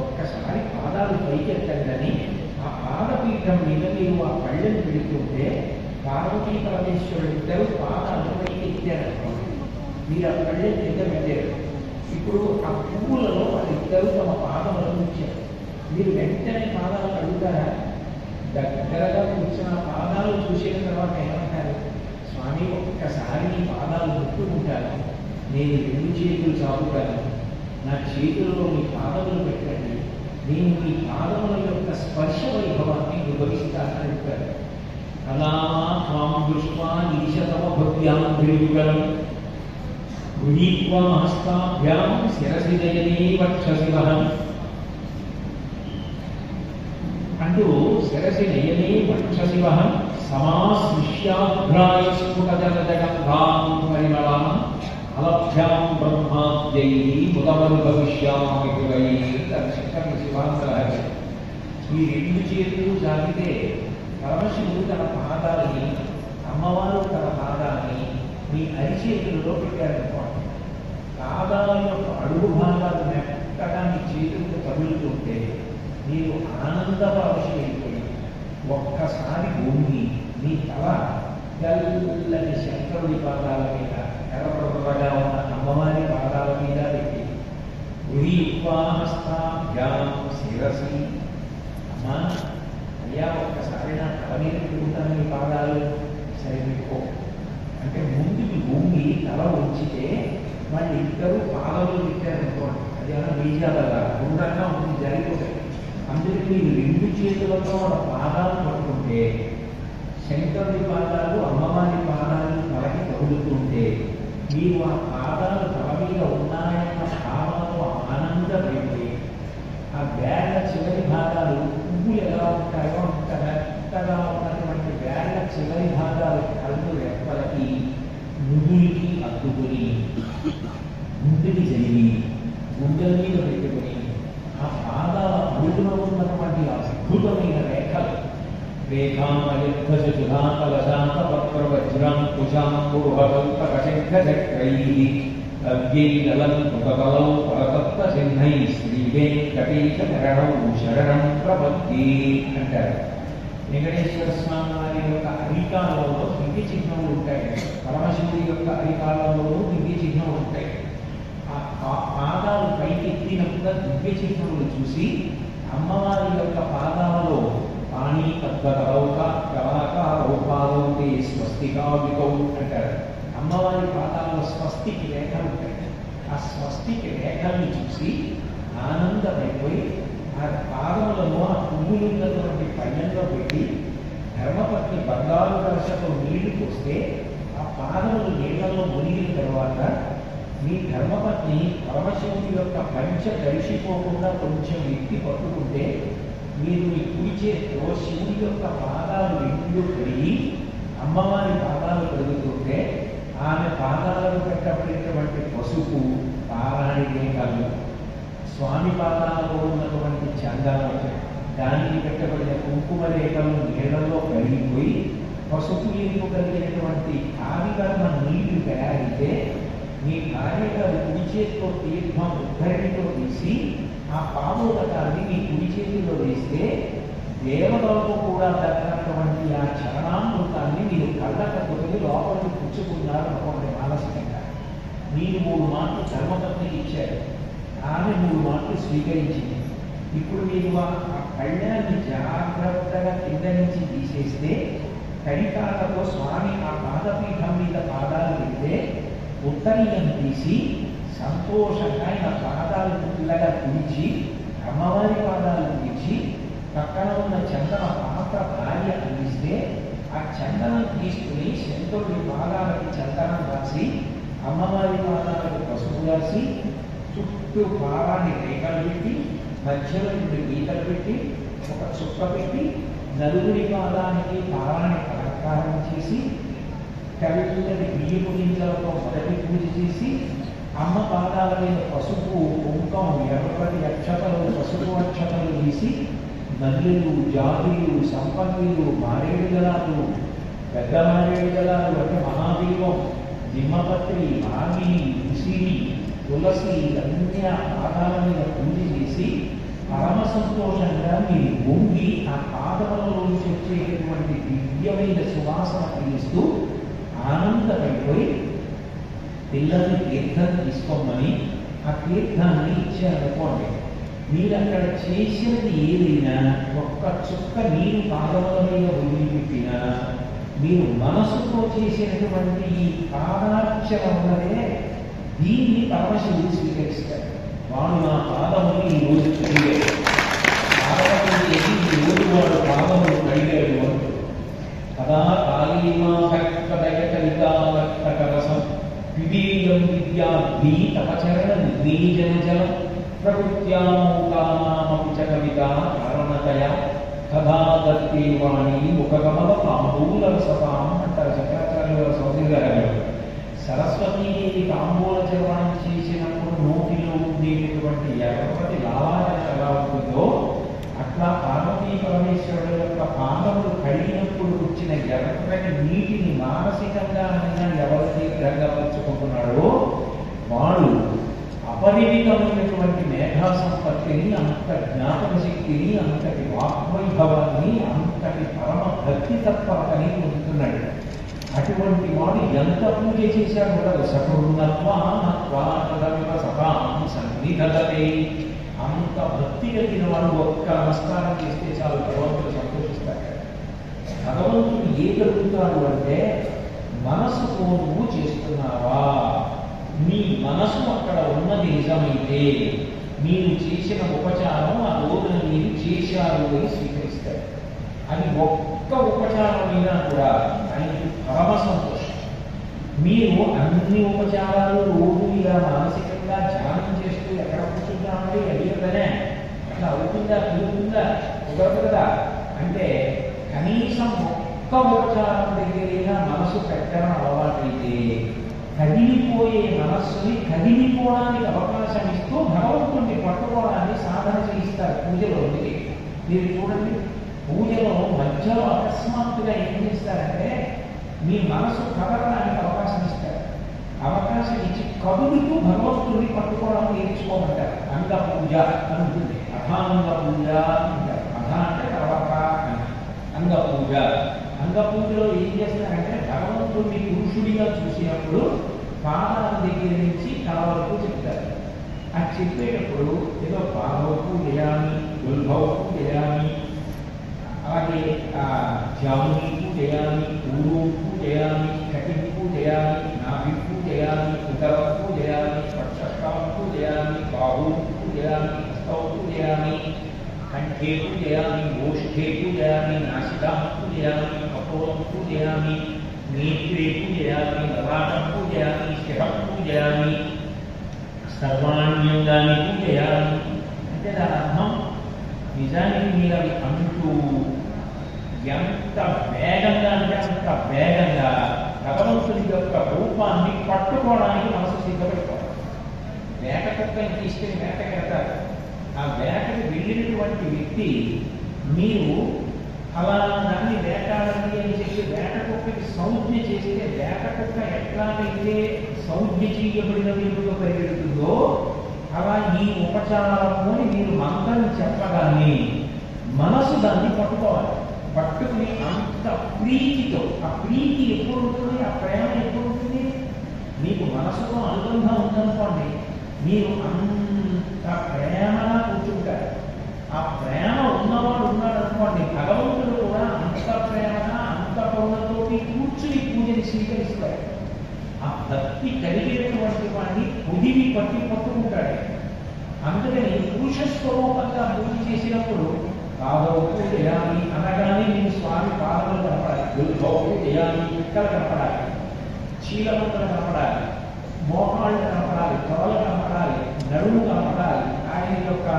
ఒక్కసారి పాదాలు పైకెత్తండి. ఆ పాదపీఠం మీద మీరు ఆ పళ్ళని పెడుతుంటే పార్వతీ పరమేశ్వరుడు ఇద్దరు పాదాలు పైకెత్తారు. మీరు ఆ పళ్ళని కింద పెట్టారు. ఇప్పుడు ఆ పువ్వులలో వాళ్ళిద్దరూ తమ పాదములను ఉంచారు. మీరు వెంటనే పాదాలు అడుగుతారా? దగ్గరగా కూర్చున్న పాదాలు చూసిన తర్వాత ఏమంటారు? స్వామి ఒక్కసారి నీ పాదాలు ముట్టుకుంటాను, నేను రెండు చేతులు చాపుతాను, నా చేతుల్లో మీ పాదములు పెట్టండి, నేను మీ పాదముల యొక్క స్పర్శ వైభవాన్ని అనుభవిస్తానని చెప్తారు. అలా త్వాం దృష్ట్వా ఈశతమ భవ్యాం భిర్యుగలం గృహీత్వా హస్తాభ్యాం శిరసి దయనే వక్షసి వహం అంటూ శిరసి నయనే వక్షసి వహం సమాశ్లిష్యాఘ్రాయ స్ఫుటజలజగంధాం పరిమళాం అలభ్యాం బ్రహ్మాద్యై ముదమరు భవిష్యామి హృదై. శంకరులు శివాంతరాజు ఈ రెండు చేతులు జాగితే పరమశివుడు తన పాదాలని, అమ్మవారు తన పాదాలని మీ అరిచేతులలో పెట్టారనుకోండి. పాదాల యొక్క అడుగు భాగాలు మెత్తగా మీ చేతులకు తగులుతుంటే మీరు ఆనందపరవశమైపోయి ఒక్కసారి భూమి మీ తల తెల్లని శంకరుడి పాదాల మీద, ఎర్రగా ఉన్న అమ్మవారి పాదాల మీద పెట్టి హస్తాభ్యాం శిరసి, అమ్మా అయ్యా ఒక్కసారి నా తల మీద పెట్టుకుంటాను మీ పాదాలు, సరే పెట్టుకో అంటే ముందుకి భూమి తల ఉంచితే వాళ్ళు ఇద్దరు పాదములు పెట్టారనుకోండి, అది ఏమైనా బీజాలుగా గుండ్రంగా ఉంటుంది, జరిగిపోతాయి. అందుకే మీరు రెండు చేతులతో వాళ్ళ పాదాలు పట్టుకుంటే శంకరుడి పాదాలు అమ్మవారి పాదాలు తలకి తగులుతుంటే మీరు ఆ పాదాలు తల మీద ఉన్నాయన్న భావనతో ఆనందపడిపోయి ఆ వేళ్ల చివరి భాగాలు పువ్వులు ఎలా ఉంటాయో అంత మెత్తగా ఉన్నటువంటి వేళ్ల చివరి భాగాలు కళ్ళు రెప్పలకి నుదురికి అద్దుకొని ముందుకి జరిగి గుండెల మీద పెట్టుకొని ఆ పాదాల అడుగులో ఉన్నటువంటి అద్భుతమైన రేఖలు అంటారు. వెంకటేశ్వర స్వామి వారి యొక్క అరికాలలో దివ్య చిహ్నములు ఉంటాయి, పరమశివుడి యొక్క అరికాలలో దివ్య చిహ్నములు ఉంటాయి. ఆ పాదాలు పైకి ఎత్తినప్పుడు దివ్య చిహ్నములు చూసి అమ్మవారి యొక్క పాదాలలో పాణి తద్వతరౌక రౌకారౌపాలౌతే స్వస్తికావికౌ అంటారు. అమ్మవారి పాదాలలో స్వస్తికి రేఖలు ఉంటాయి. ఆ స్వస్తికి రేఖల్ని చూసి ఆనందమైపోయి ఆ పాదములను ఆ పువ్వులున్నటువంటి పళ్ళెంలో పెట్టి ధర్మపత్ని బంగారు దర్శతో నీళ్లు పోస్తే ఆ పాదములు నీళ్లలో మునిగిన తర్వాత మీ ధర్మపత్ని పరమశివుని యొక్క పంచ తడిసిపోకుండా కొంచెం ఎత్తి పట్టుకుంటే మీరు మీ కుడి చేతిలో శివుడి యొక్క పాదాలు రెండు కడిగి అమ్మవారి పాదాలు కడుగుతుంటే ఆమె పాదాలకు పెట్టబడినటువంటి పసుపు పారాణి రేఖలు, స్వామి పాదాలలో ఉన్నటువంటి చందనం, దానికి పెట్టబడిన కుంకుమ రేఖలు నీళ్లలో కరిగిపోయి పసుపు నీరు కలిగినటువంటి కావికర్మ నీళ్లు తయారైతే మీ భార్య గారు కుడి చేతితో తీర్థం ఉద్ధరణితో తీసి ఆ పాదోదకాన్ని మీ కుడి చేతిలో వేస్తే దేవతలకు కూడా దక్కనటువంటి ఆ చరణామృతాన్ని మీరు కళ్ళకట్టుకుని లోపలికి పుచ్చుకున్నారు అనుకోండి. మానసికంగా మీరు 3 మాటలు ధర్మపత్నికి ఇచ్చారు, ఆమె 3 మాటలు స్వీకరించింది. ఇప్పుడు మీరు ఆ కళ్యాణాన్ని జాగ్రత్తగా కింద నుంచి తీసేస్తే కడికాలతో స్వామి ఆ పాదపీఠం మీద పాదాలు పెడితే ఉత్తరీయం తీసి సంతోషంగా ఆయన పాదాలు పిల్లగా పిలిచి అమ్మవారి పాదాలు పిలిచి పక్కన ఉన్న చందన పాత్ర భార్య అందిస్తే ఆ చందనం తీసుకుని శంకరుడి పాదాలకి చందనం రాసి అమ్మవారి పాదాలకు పసుపు రాసి చుట్టూ పాదాన్ని రేఖలు పెట్టి మధ్యలో 2 గీతలు పెట్టి ఒక చుక్క పెట్టి నలుగురి పాదానికి పాదాన్ని అలంకారం చేసి తెల్లటి బియ్యపు గింజలతో మొదటి పూజ చేసి అమ్మ పాదాల మీద పసుపు కుంకం ఎర్రటి అక్షతలు పసుపు అక్షతలు వేసి నల్లులు జాతులు సంపన్నులు మారేడు జలాలు పెద్ద మారేడు జలాలు అంటే మహాదీపం నిమ్మపత్రి ఆగి ఉసిరి తులసి ఇవన్నీ ఆ పాదాల మీద పూజ చేసి పరమ సంతోషంగా మీరు వంగి ఆ పాదములలోంచి వచ్చేటటువంటి దివ్యమైన సువాసన పీలుస్తూ ఆనందపడిపోయి పిల్లల్ని తీర్థం తీసుకోమని ఆ తీర్థాన్ని ఇచ్చారనుకోండి. మీరు అక్కడ చేసినది ఏదైనా ఒక్క చుక్క నీరు పాదముల మీద వదిలిపెట్టినా మీరు మనసుతో చేసినటువంటి ఈ పాదార్చన ఉన్నదే దీన్ని పరమశివుడు స్వీకరిస్తారు. వాడు నా పాదములు ఈ రోజు కడిగాడు, పాదములు ఈ రోజు వాడు పాదములు కడిగాడు అంటూ కదా కాళీమా భక్త కలికారసం వివేయం విద్యాభి తపచరణ నిర్వీజన జలం ప్రకృత్యామోకానామపి చ కవిత కారణతయ కథా దత్తే వాణి ముఖగమల తాంబూల సతాం అంటారు శంకరాచార్య గారు సౌదరి గారు. సరస్వతీదేవి తాంబూల చర్వణం చేసినప్పుడు నోటిలో ఉండేటటువంటి ఎర్రటి లావాజన ఎలా ఉంటుందో అట్లా పార్వతీ పరమేశ్వరుడు యొక్క పాదములు కడిగినప్పుడు వచ్చిన ఎర్రటి నీటిని మానసికంగా అయినా ఎవరి తీర్థంగా పంచుకుంటున్నాడో వాడు అపరిమితమైనటువంటి మేధా సంపత్తిని, అంత జ్ఞాపక శక్తిని, అంతటి వాగ్వైభవాన్ని, అంతటి పరమ భక్తి తత్పరతని పొందుతున్నాడు. అటువంటి వాడు ఎంత పూజ చేశాడు కూడా సన్నిధతే అంత భక్తి కలిగిన వాడు ఒక్క నమస్కారం చేస్తే చాలు భగవంతుడు సంతోషిస్తాడు. భగవంతుడు ఏ కలుగుతాడు అంటే మనసుతో నువ్వు చేస్తున్నావా, మీ మనసు అక్కడ ఉన్నది నిజమైతే మీరు చేసిన ఉపచారం ఆ రోజున మీరు చేశారు అని స్వీకరిస్తారు. అది ఒక్క ఉపచారమైనా కూడా ఆయనకి పరమ సంతోషం. మీరు అన్ని ఉపచారాలు రోజు ఇలా మానసికంగా ధ్యానం చేస్తూ ఎక్కడ కూర్చుంటామండి అడిగదనే అట్లా అవుతుందా కుదురుతుందా కుదరదు కదా అంటే కనీసం ఒక్క ఉపచారం దగ్గరైనా మనసు పెట్టడం అలవాటైతే కదిలిపోయే మనస్సుని కదిలిపోవడానికి అవకాశం ఇస్తూ భగవంతుడిని పట్టుకోవడాన్ని సాధన చేయిస్తారు పూజలో. మీరు చూడండి, పూజలో మధ్యలో అకస్మాత్తుగా ఏం చేస్తారంటే మీ మనసు కదలడానికి అవకాశం ఇస్తారు. అవకాశం ఇచ్చి కదులుతూ భగవంతుడిని పట్టుకోవడం నేర్చుకోమంటారు. అంగ పూజ అనుకుంటుంది, అథాంగ పూజ అంటారు. అథ అంటే తర్వాత అంగ పూజ. అంగ పూజలో ఏం చేస్తారంటే భగవంతుడిని పురుషుడిగా చూసినప్పుడు పాదాల దగ్గర నుంచి తల వరకు చెప్తారు. అది చెప్పేటప్పుడు ఏదో పాదవకు చేయాలి, దుర్భవకు చేయాలి, అలాగే జామునికు చేయాలి, ఊరుకు చేయాలి, కటింపు చేయాలి, నాభికు చేయాలి, ఉదరకు చేయాలి, పక్షస్థాలకు చేయాలి, బాహువుకు చేయాలి, హస్తవుకు చేయాలి, కంఠేకు చేయాలి, ఓష్ఠేకు చేయాలి, నాసికాకు చేయాలి, కపోలకు చేయాలి, నేత్రేకు చేయాలి, లలాటకు చేయాలి, శిరకు చేయాలి, సర్వాణ్యంగానికి చేయాలి. అంటే దాని అర్థం నిజానికి మీరు అవి అంటూ ఎంత వేగంగా అంటే అంత వేగంగా భగవంతుడి యొక్క రూపాన్ని పట్టుకోవడానికి మనసు సిద్ధపడిపోవాలి. వేట కుక్కని తీసుకెళ్ళి వేటకెడతారు. ఆ వేటకి వెళ్ళినటువంటి వ్యక్తి మీరు అలా దాన్ని వేటాడండి అని చెప్పి వేట కుక్కకి సంజ్ఞ చేస్తే వేట కుక్క ఎట్లాగైతే సంజ్ఞ చేయబడిన విలువగా పరిగెడుతుందో అలా ఈ ఉపచారము మీరు మంత్రం చెప్పగానే మనసు దాన్ని పట్టుకోవాలి. పట్టుకుని అంత ప్రీతితో, ఆ ప్రీతి ఎప్పుడు ఉంటుంది, ఆ ప్రేమ ఎప్పుడు ఉంటుంది, మీకు మనసుతో అనుబంధం ఉందనుకోండి, మీరు అంత ప్రేమగా కూర్చుంటారు. ఆ ప్రేమ ఉన్నవాడు ఉన్నాడు అనుకోండి, భగవంతుడు కూడా అంత ప్రేమగా అంత పౌరులతోటి కూర్చుని పూజని స్వీకరిస్తాడు. ఆ భక్తి కలిగినటువంటి వాడిని పొదివి పట్టుకుంటాడు. అందుకని పురుష స్వరూపంగా పూజ చేసినప్పుడు పాదవుకు చేయాలి అనగానే నేను స్వామి పాదములు కనపడాలి, దుర్భవుకు చేయాలి, పిక్కలు కనపడాలి, చీలముక్కలు కనపడాలి, మోకాళ్ళు కనపడాలి, తొడలు కనపడాలి, నడుము కనపడాలి, ఆయన యొక్క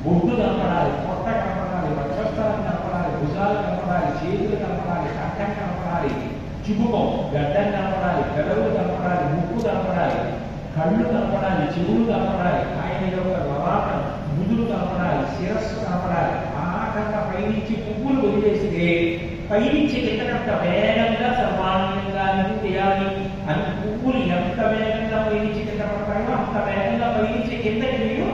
బొడ్డు కనపడాలి, పొట్ట కనపడాలి, వక్షస్థలం కనపడాలి, భుజాలు కనపడాలి, చేతులు కనపడాలి, కంఠం కనపడాలి, చిబుకం గడ్డం కనపడాలి, పెదవులు కనపడాలి, ముక్కు కనపడాలి, కళ్ళు కనపడాలి, చెవులు కనపడాలి, ఆయన యొక్క లలాటం ముదులు కనపడాలి, శిరస్సు కనపడాలి. ఆఖంగా పైనుంచి పువ్వులు వదిలేస్తే పైనుంచి కిందకంత వేగంగా సర్వాణ్యంగా చేయాలి అని పువ్వులు ఎంత వేగంగా పైనుంచి కింద పడతాయో అంత అంత వేగంగా పయనించే కిందకి మీరు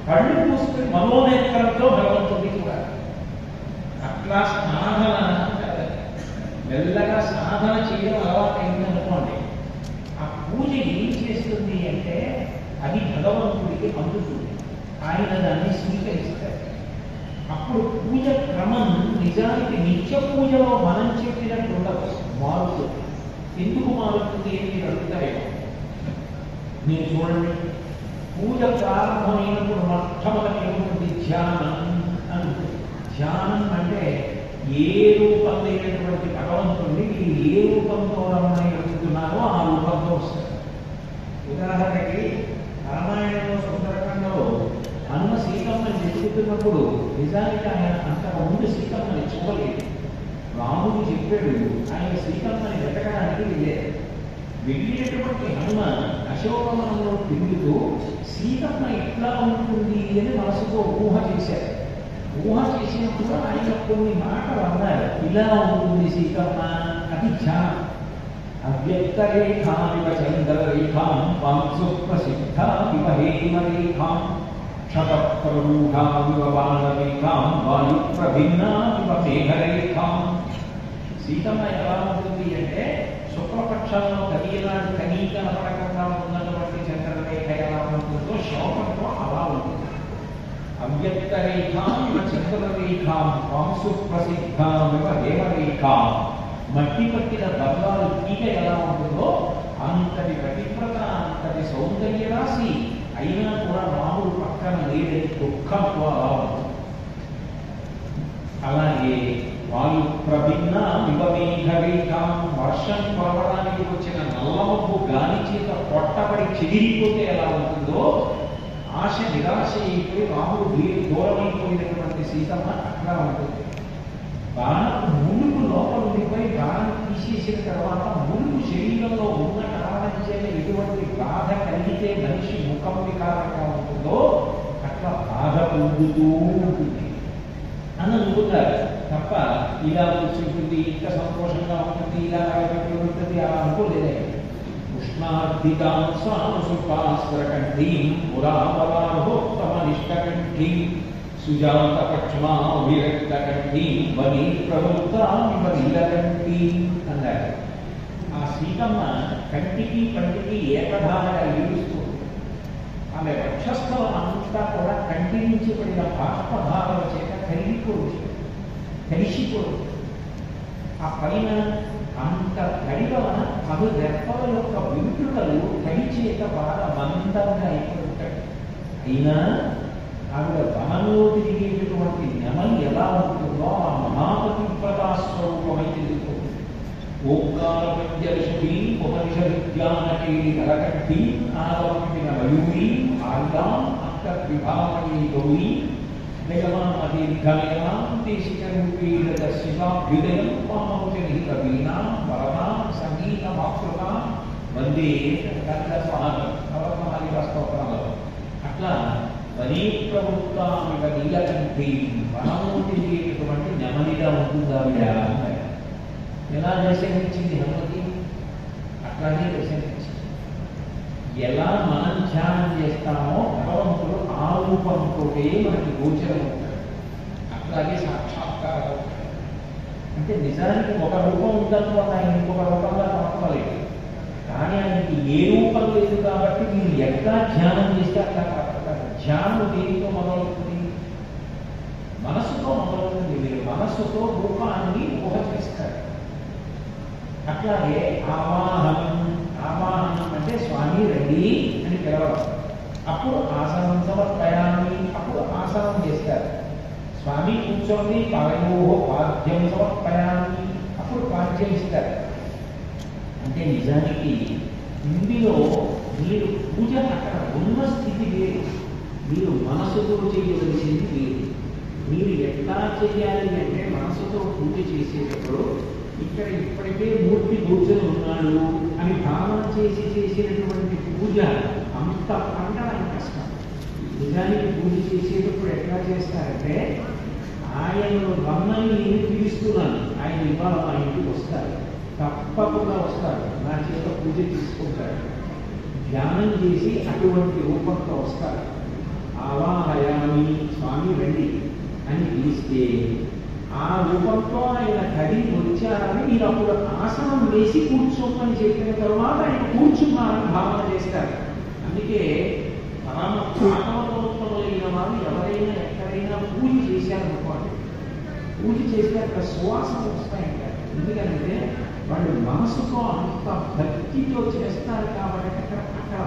కళ్ళు మూసుకుని మనోనేత్రంతో భగవంతుడిని చూడాలి. అట్లా సాధన అంటారు. మెల్లగా సాధన చేయడం అలవాటైంది అనుకోండి. ఆ పూజ ఏం చేస్తుంది అంటే అది భగవంతుడికి అందుతుంది, ఆయన దాన్ని స్వీకరిస్తారు. అప్పుడు పూజ క్రమం నిజానికి నిత్య పూజలో మనం చెప్పినట్టు ఉండదు, మారుతుంది. ఎందుకు మారుతుంది అని మీరు అడుగుతారేమో. మీరు చూడండి, పూజ ప్రారంభమైనప్పుడు మొట్టమొదటి ఏముంటుంది? ధ్యానం అని ఉంటుంది. ధ్యానం అంటే ఏ రూపం లేనటువంటి భగవంతుడిని మీరు ఏ రూపంతో రమ్మని అడుగుతున్నారో ఆ రూపంతో వస్తారు. ఉదాహరణకి రామాయణంలో సుందరకాండలో హనుమ సీతమ్మని వెతుకుతున్నప్పుడు నిజానికి ఆయన అంతకు ముందు సీతమ్మని చూడలేదు. రాముడు చెప్పాడు, ఆయన సీతమ్మని వెతకడానికి వెళ్ళారు. వెళ్ళినటువంటి హనుమ అశోకవనంలో తిరుగుతూ సీతమ్మ ఎట్లా ఉంటుంది అని మనసుతో ఊహ చేశారు. ఊహ చేసినప్పుడు ఆయన కొన్ని మాటలు అన్నారు. ఇలా ఉంటుంది సీతమ్మ, అది ధ్యానం. అవ్యక్తరేఖామివ చంద్రరేఖాం పాంసు ప్రసిద్ధామివ హేమరేఖాం క్షతప్రమూఢామివ బాణరేఖాం వాయుప్రభిన్నామివ మేఘరేఖాం. సీతమ్మ ఎలా ఉంటుంది అంటే శుక్లపక్షంలో కనీనాడు కనీ కనపడకుండా ఉన్నటువంటి చంద్రరేఖ ఎలా ఉంటుందో శోకంతో అలా ఉంటుంది. అవ్యక్తరేఖామివ చంద్రరేఖాం పాంసు ప్రసిద్ధామివ హేమరేఖాం. మట్టి పట్టిన బంగారు తీగ ఎలా ఉంటుందో అంతటి పతివ్రత, అంతటి సౌందర్య రాశి అయినా కూడా రాముడు పక్కన లేదని దుఃఖంతో అలా ఉంటుంది. అలాగే వాయు ప్రభిన్న వివమేఘరేఖాం. వర్షం పడవడానికి వచ్చిన నల్లమబ్బు గాలి చేత పొట్టబడి చెదిరిపోతే ఎలా ఉంటుందో ఆశ నిరాశ అయిపోయి రాముడు దూరమైపోయినటువంటి సీతమ్మ అట్లా ఉంటుంది. బాణం మునుగు లోపల ఉండిపోయి బాణం తీసేసిన తర్వాత మునుగు శరీరంలో ఉన్న కారణం చేత ఎటువంటి బాధ కలిగితే మనిషి ముఖం వికారంగా ఉంటుందో అట్లా బాధ పొందుతూ ఉంటుంది అని అనుకుంటారు తప్ప ఇలా కూర్చుంటుంది, ఇంత సంతోషంగా ఉంటుంది, ఇలా రాయబట్టి ఉంటుంది అలా అనుకోలేదే. ఉష్ణార్థితాం స్వానుసుపాస్వరకంఠీం పురావరాహోత్తమనిష్టకంఠీం సుజాత పక్ష్మా విరక్తకంఠీం వనీ ప్రవృత్తామివ నీలకంఠీం అన్నారు. ఆ సీతమ్మ కంటికి పంటికి ఏకధారగా ఏడుస్తూ ఆమె వక్షస్థలం అంతా కూడా కంటి నుంచి పడిన బాష్పధారల చేత కలిసిపోదు. ఆ పైన అంత తడి వలన పలు రెప్పల యొక్క వెంట్రుకలు తడి చేత బాగా మందంగా అయిపోతాయి. అయినా ఆవిడ వనంలో తిరిగేటటువంటి నెమలి ఎలా ఉంటుందో ఆ మహాపతివ్రతా స్వరూపమై తిరుగుతుంది. ఓంకార ప్రత్యర్షి ఉపనిషద్యానకేలి కలకంఠి ఆలవంటిన మయూరి ఆర్యాం అంతర్విభామణి గౌరీ నిగమాదీర్ఘమేనాం దేశికరూపీడ శివాభ్యుదయం పామోచనిహిత వీణాం వరదాం సంగీతమాకృతాం వందే గంధస్వాహనం నవరత్నాలిక స్తోత్రంలో. అట్లా వనీ ప్రవృత్తామివ నీలకంఠి. వనము తిరిగేటటువంటి నెమలిగా ఉంటుంది ఆవిడ. ఎలా దర్శనమిచ్చింది హనుమతి? అట్లాగే దర్శనమిచ్చింది. ఎలా మనం ధ్యానం చేస్తామో భగవంతుడు ఆ రూపంతో మనకి గోచరం అవుతాడు. అట్లాగే సాక్షాత్కారం అవుతాడు. అంటే నిజానికి ఒక రూపం ఉందనుకోండి, ఆయన ఇంకొక రూపంగా కనపడలేదు. కానీ ఆయనకి ఏ రూపం లేదు కాబట్టి మీరు ఎట్లా ధ్యానం చేస్తే అట్లా కనపడతారు. ధ్యానం దేనితో మొదలవుతుంది? మనసుతో మొదలవుతుంది. మీరు మనస్సుతో రూపాన్ని ఊహ చేస్తారు. అట్లాగే ఆవాహనం. ఆవాహనం అంటే స్వామి రండి అని పిలవడం. అప్పుడు ఆసనం సమర్పయామి, అప్పుడు ఆసనం చేస్తారు. స్వామి కూర్చోండి, పాదయో పాద్యం సమర్పయామి, అప్పుడు పాద్యం ఇస్తారు. అంటే నిజానికి ఇందులో మీరు పూజ అక్కడ ఉన్న స్థితి వేరు, మీరు మనసుతో చేయవలసింది వేరు. మీరు ఎట్లా చేయాలి అంటే మనసుతో పూజ చేసేటప్పుడు ఇక్కడ ఇప్పటికే మూర్తి కూర్చొని ఉన్నాడు అని భావన చేసి చేసినటువంటి పూజ అంత పండడం కష్టం. నిజానికి పూజ చేసేటప్పుడు ఎట్లా చేస్తారంటే ఆయనను రమ్మని నేను పిలుస్తున్నాను, ఆయన ఇవాళ మా ఇంటికి వస్తారు, తప్పకుండా వస్తారు, నా చేత పూజ తీసుకుంటారు. ధ్యానం చేసి అటువంటి రూపంతో వస్తారు. ఆవాహయామి స్వామి రండి అని పిలిస్తే ఆ రూపంతో ఆయన కదిలి వచ్చారని మీరు అప్పుడు ఆసనం వేసి కూర్చోమని చెప్పిన తర్వాత ఆయన కూర్చున్నారని భావన చేస్తారు. అందుకే పరమ భాగవతోత్తములైన వారు ఎవరైనా ఎక్కడైనా పూజ చేశారనుకోండి, పూజ చేస్తే అక్కడ సువాసన వస్తాయంటారు. ఎందుకంటే వాళ్ళు మనసుతో అంత భక్తితో చేస్తారు కాబట్టి అక్కడ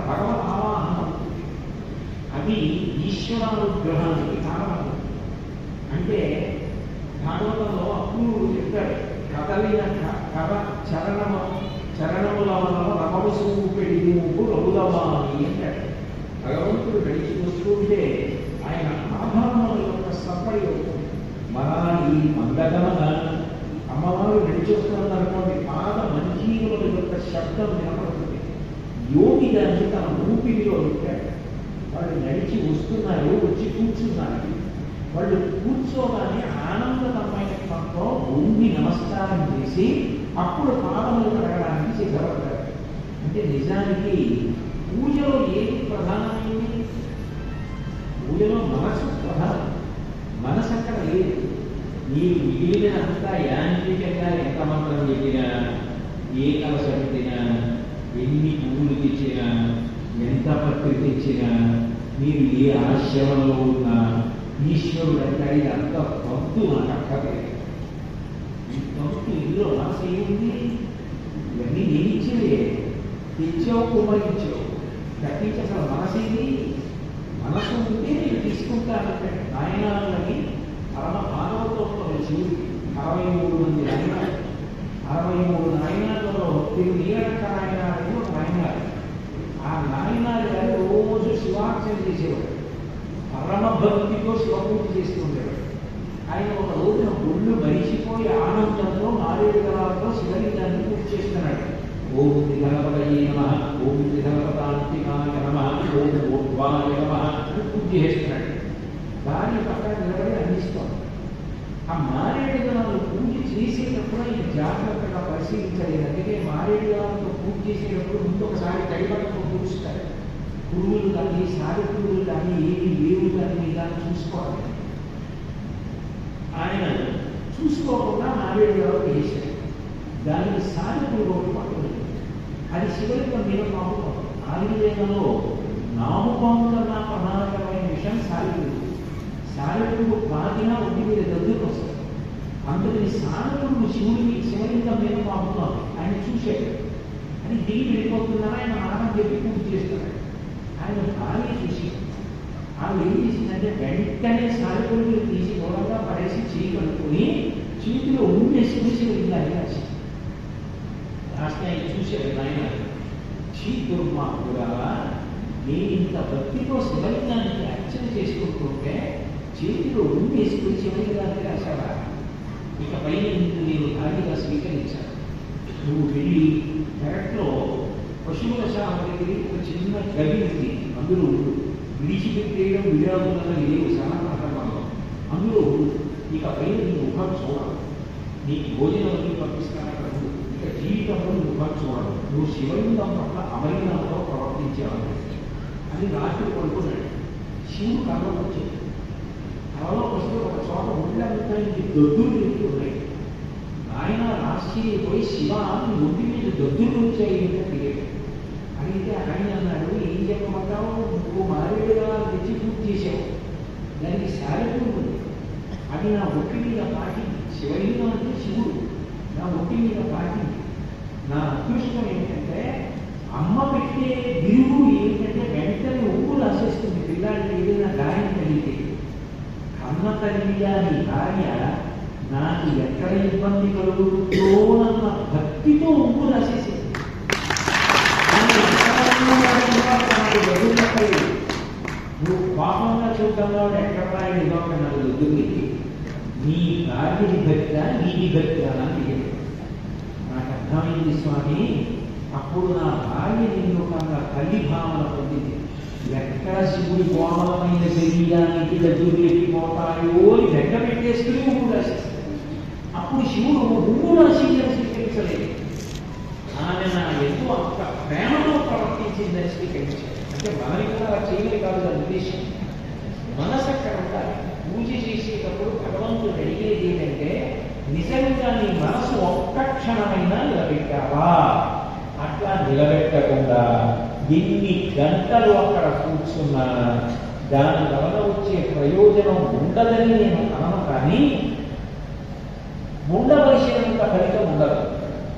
భగవద్ ఆవాహన అవుతుంది. అది ఈశ్వరానుగ్రహానికి కారణం. అంటే భాగవతంలో అప్పుడు చెప్పాడు, కదలిన కథ చరణముల వల్ల రమము సూపు పెడిది ముప్పు రఘులవాణి అంటాడు. భగవంతుడు నడిచి వస్తుంటే ఆయన ఆభరణముల యొక్క సప్పడి మరాలి మందగమన అమ్మవారు నడిచి వస్తున్నారు అనుకోండి, పాద మంజీవుల యొక్క శబ్దం వినపడుతుంది. యోగి దాన్ని తన ఊపిరిలో పెట్టాడు. వాళ్ళు నడిచి వస్తున్నారు, వచ్చి కూర్చున్నారు. వాళ్ళు కూర్చోగానే ఆనందతమైనతో భూమి నమస్కారం చేసి అప్పుడు పాదములు కడగడానికి సిద్ధపడతారు. అంటే నిజానికి పూజలో ఏది ప్రధానమైంది? పూజలో మనసు ప్రధానం. మనసు అక్కడ లేదు. మీరు మిగిలినంతా యాంత్రికంగా ఎంత మంత్రం చెప్పినా, ఏ కలస పెట్టినా, ఎన్ని పువ్వులు తెచ్చినా, ఎంత పత్రి తెచ్చినా, మీరు ఏ ఆశ్రమంలో ఉన్నా ఈశ్వరుడు అంటాడు అంత భక్తు నాకు అక్కర్లేదు. ఈ భక్తు ఇందులో మనసు ఏముంది? ఇవన్నీ నేను ఇచ్చేవే, తెచ్చావు కుమ్మరించావు, తప్పించి అసలు మనసు ఏంది? మనసు ఉంటే నేను తీసుకుంటానంటే నాయనాలని పరమ భాగవతోత్తములు శివుడు 63 మంది నాయనాలు, 63 నాయనాలలో నీలక నాయనాలని ఒక నాయనాలు. ఆ నాయనాలు గారు రోజు శివార్చన చేసేవాడు. పరమ భక్తితో శివపూజ చేస్తూ ఉండేవాడు. ఆయన ఒక రోజున గుళ్ళు మరిచిపోయి ఆనందంలో 4 గలాలతో శివలింగాన్ని పూజ చేస్తున్నాడు. ఓం త్రిగణపతయే నమః, ఓం త్రిగణపతాంతికాయ నమః, ఓం ఊర్ధ్వాయ నమః అని పూజ చేస్తున్నాడు. దాని పక్కన నిలబడి అందిస్తాం. ఆ 4 గణాలు పూజ చేసేటప్పుడు ఆయన జాగ్రత్తగా పరిశీలించలేదు. అందుకే 4 గణాలతో పూజ చేసేటప్పుడు ముందు ఒకసారి తడిపడతో పూజిస్తారు. పురుగులు కానీ సారి పురుగులు కానీ ఏమి లేవు కానీ దాన్ని చూసుకోవాలి. ఆయన చూసుకోకుండా 4 గణాలు వేశారు. దానికి సారి పురుగు ఒకటి పట్టుకుంది. అది శివలింగం మీద పాముకోవాలి. ఆయుర్వేదంలో నాముపాము కన్నా ప్రధానకరమైన విషయం సారి పురుగు. సారి పురుగు పాతినా ఒంటి మీద దగ్గరకు వస్తుంది. అందుకని సారి పురుగు శివలింగం మీద పాముకోవాలి. ఆయన చూశాడు. అని దిగి వెళ్ళిపోతున్నారా ఆయన నాన్న చెప్పి పూజ చేస్తున్నాడు. ఆయన భార్య చూసి ఆమె ఏం చేసిందంటే వెంటనే సారి పురుగులు తీసి దూరంగా పడేసి చేయి కనుక్కొని చేతిలో ఉండేసుకుని శివలింగాన్ని రాసి రాస్తే ఆయన చూశాడు. ఆయన చీ దుర్మార్గుడా, నేను ఇంత భక్తితో శివలింగానికి అర్చన చేసుకుంటుంటే చేతిలో ఉండేసుకుని శివలింగాన్ని రాశావా? ఇక పైన నేను భార్యగా స్వీకరించాను. నువ్వు వెళ్ళి పెరట్లో పశువుల శాల దగ్గర ఒక చిన్న గది ఉంది, అందులో ఉండు. విడిచిపెట్టేయడం విడాదులలో లేవు సనాతనంలో, అందులో ఇక పైన నీ ముఖం చూడడం, నీకు భోజనం అన్ని పంపిస్తాను అక్కడ. ఇక జీవితంలో ముఖం చూడడం, నువ్వు శివలింగం పట్ల అమలినంలో ప్రవర్తించేవాడు అని రాత్రి పడుకున్నాడు. శివుడు కళ్ళకు వచ్చింది. కళలో వస్తే ఒక చోట ఒళ్ళంతా ఇంటి దొద్దులు ఎక్కి ఉన్నాయి. ఆయన ఆశ్చర్యపోయి శివ ఒంటి మీద దొద్దులు వచ్చాయి అడిగాడు. అడిగితే ఆయన అన్నాడు, ఏం చెప్పమంటావు? నువ్వు మారేడుగా తెచ్చి పూజ చేశావు, దానికి శారీరకం ఉంది, అది నా ఒంటి మీద పాటింది. శివలింగం అంటే శివుడు, నా ఒంటి మీద పాటింది. నా అదృష్టం ఏంటంటే అమ్మ పెట్టే విరుగు ఏంటంటే వెంటనే ఉప్పు రాసేస్తుంది పిల్లాడికి ఏదైనా గాయం కలిగితే. కన్న తల్లి అని భార్య నాకు ఎక్కడ ఇబ్బంది కలుగుతుందో అన్న భక్తితో ఉప్పు రాసేసింది. నువ్వు పాపంగా చూద్దాంలో ఎక్కడ రాయడం నాకు దొద్దుకి నీ భార్యని భక్త నీది భక్త అని నాకు అర్థమైంది స్వామి. అప్పుడు నా భార్య నిన్ను కన్నా తల్లి భావన పొందింది. ఎక్కడ శివుడి కోమలమైన శరీరానికి దగ్గర ఎక్కిపోతాయో అని వెంట పెట్టేసుకుని ఉప్పు రాసేస్తాడు. అప్పుడు శివుడు ఉప్పు రాసి స్వీకరించలేదు. ఆమె నా ఎందు అంత ప్రేమతో ప్రవర్తించిందని స్వీకరించారు. అంటే మనని కూడా అలా చేయలేదు కాదు దాని ఉద్దేశం. మనసు అక్కడ ఉండాలి. పూజ చేసేటప్పుడు భగవంతుడు అడిగేది ఏంటంటే నిజంగా నీ మనసు ఒక్క క్షణమైనా నిలబెట్టావా? అట్లా నిలబెట్టకుండా ఎన్ని గంటలు అక్కడ కూర్చున్నా దాని వలన వచ్చే ప్రయోజనం ఉండదని నేను అనను, కానీ ఉండవలసినంత ఫలితం ఉండదు.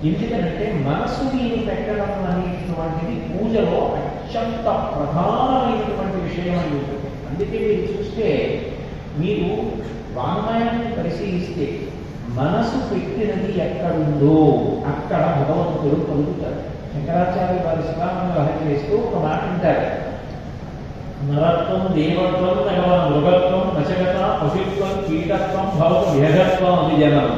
ఎందుకంటే మనసు నేను పెట్టడం అనేటువంటిది పూజలో అత్యంత ప్రధానమైనటువంటి విషయం అని ఉంటుంది. అందుకే మీరు చూస్తే మీరు వాంగ్మయాన్ని పరిశీలిస్తే మనసు పెట్టినది ఎక్కడుందో అక్కడ భగవంతుడు పలుకుతాడు. శంకరాచార్య వారి శివానంద లహరి చేస్తూ ఒక మాట అంటారు, నరత్వం దేవత్వం నగవ మృగత్వం నచగత పశుత్వం కీటత్వం భవతు వేగత్వం అభిజనం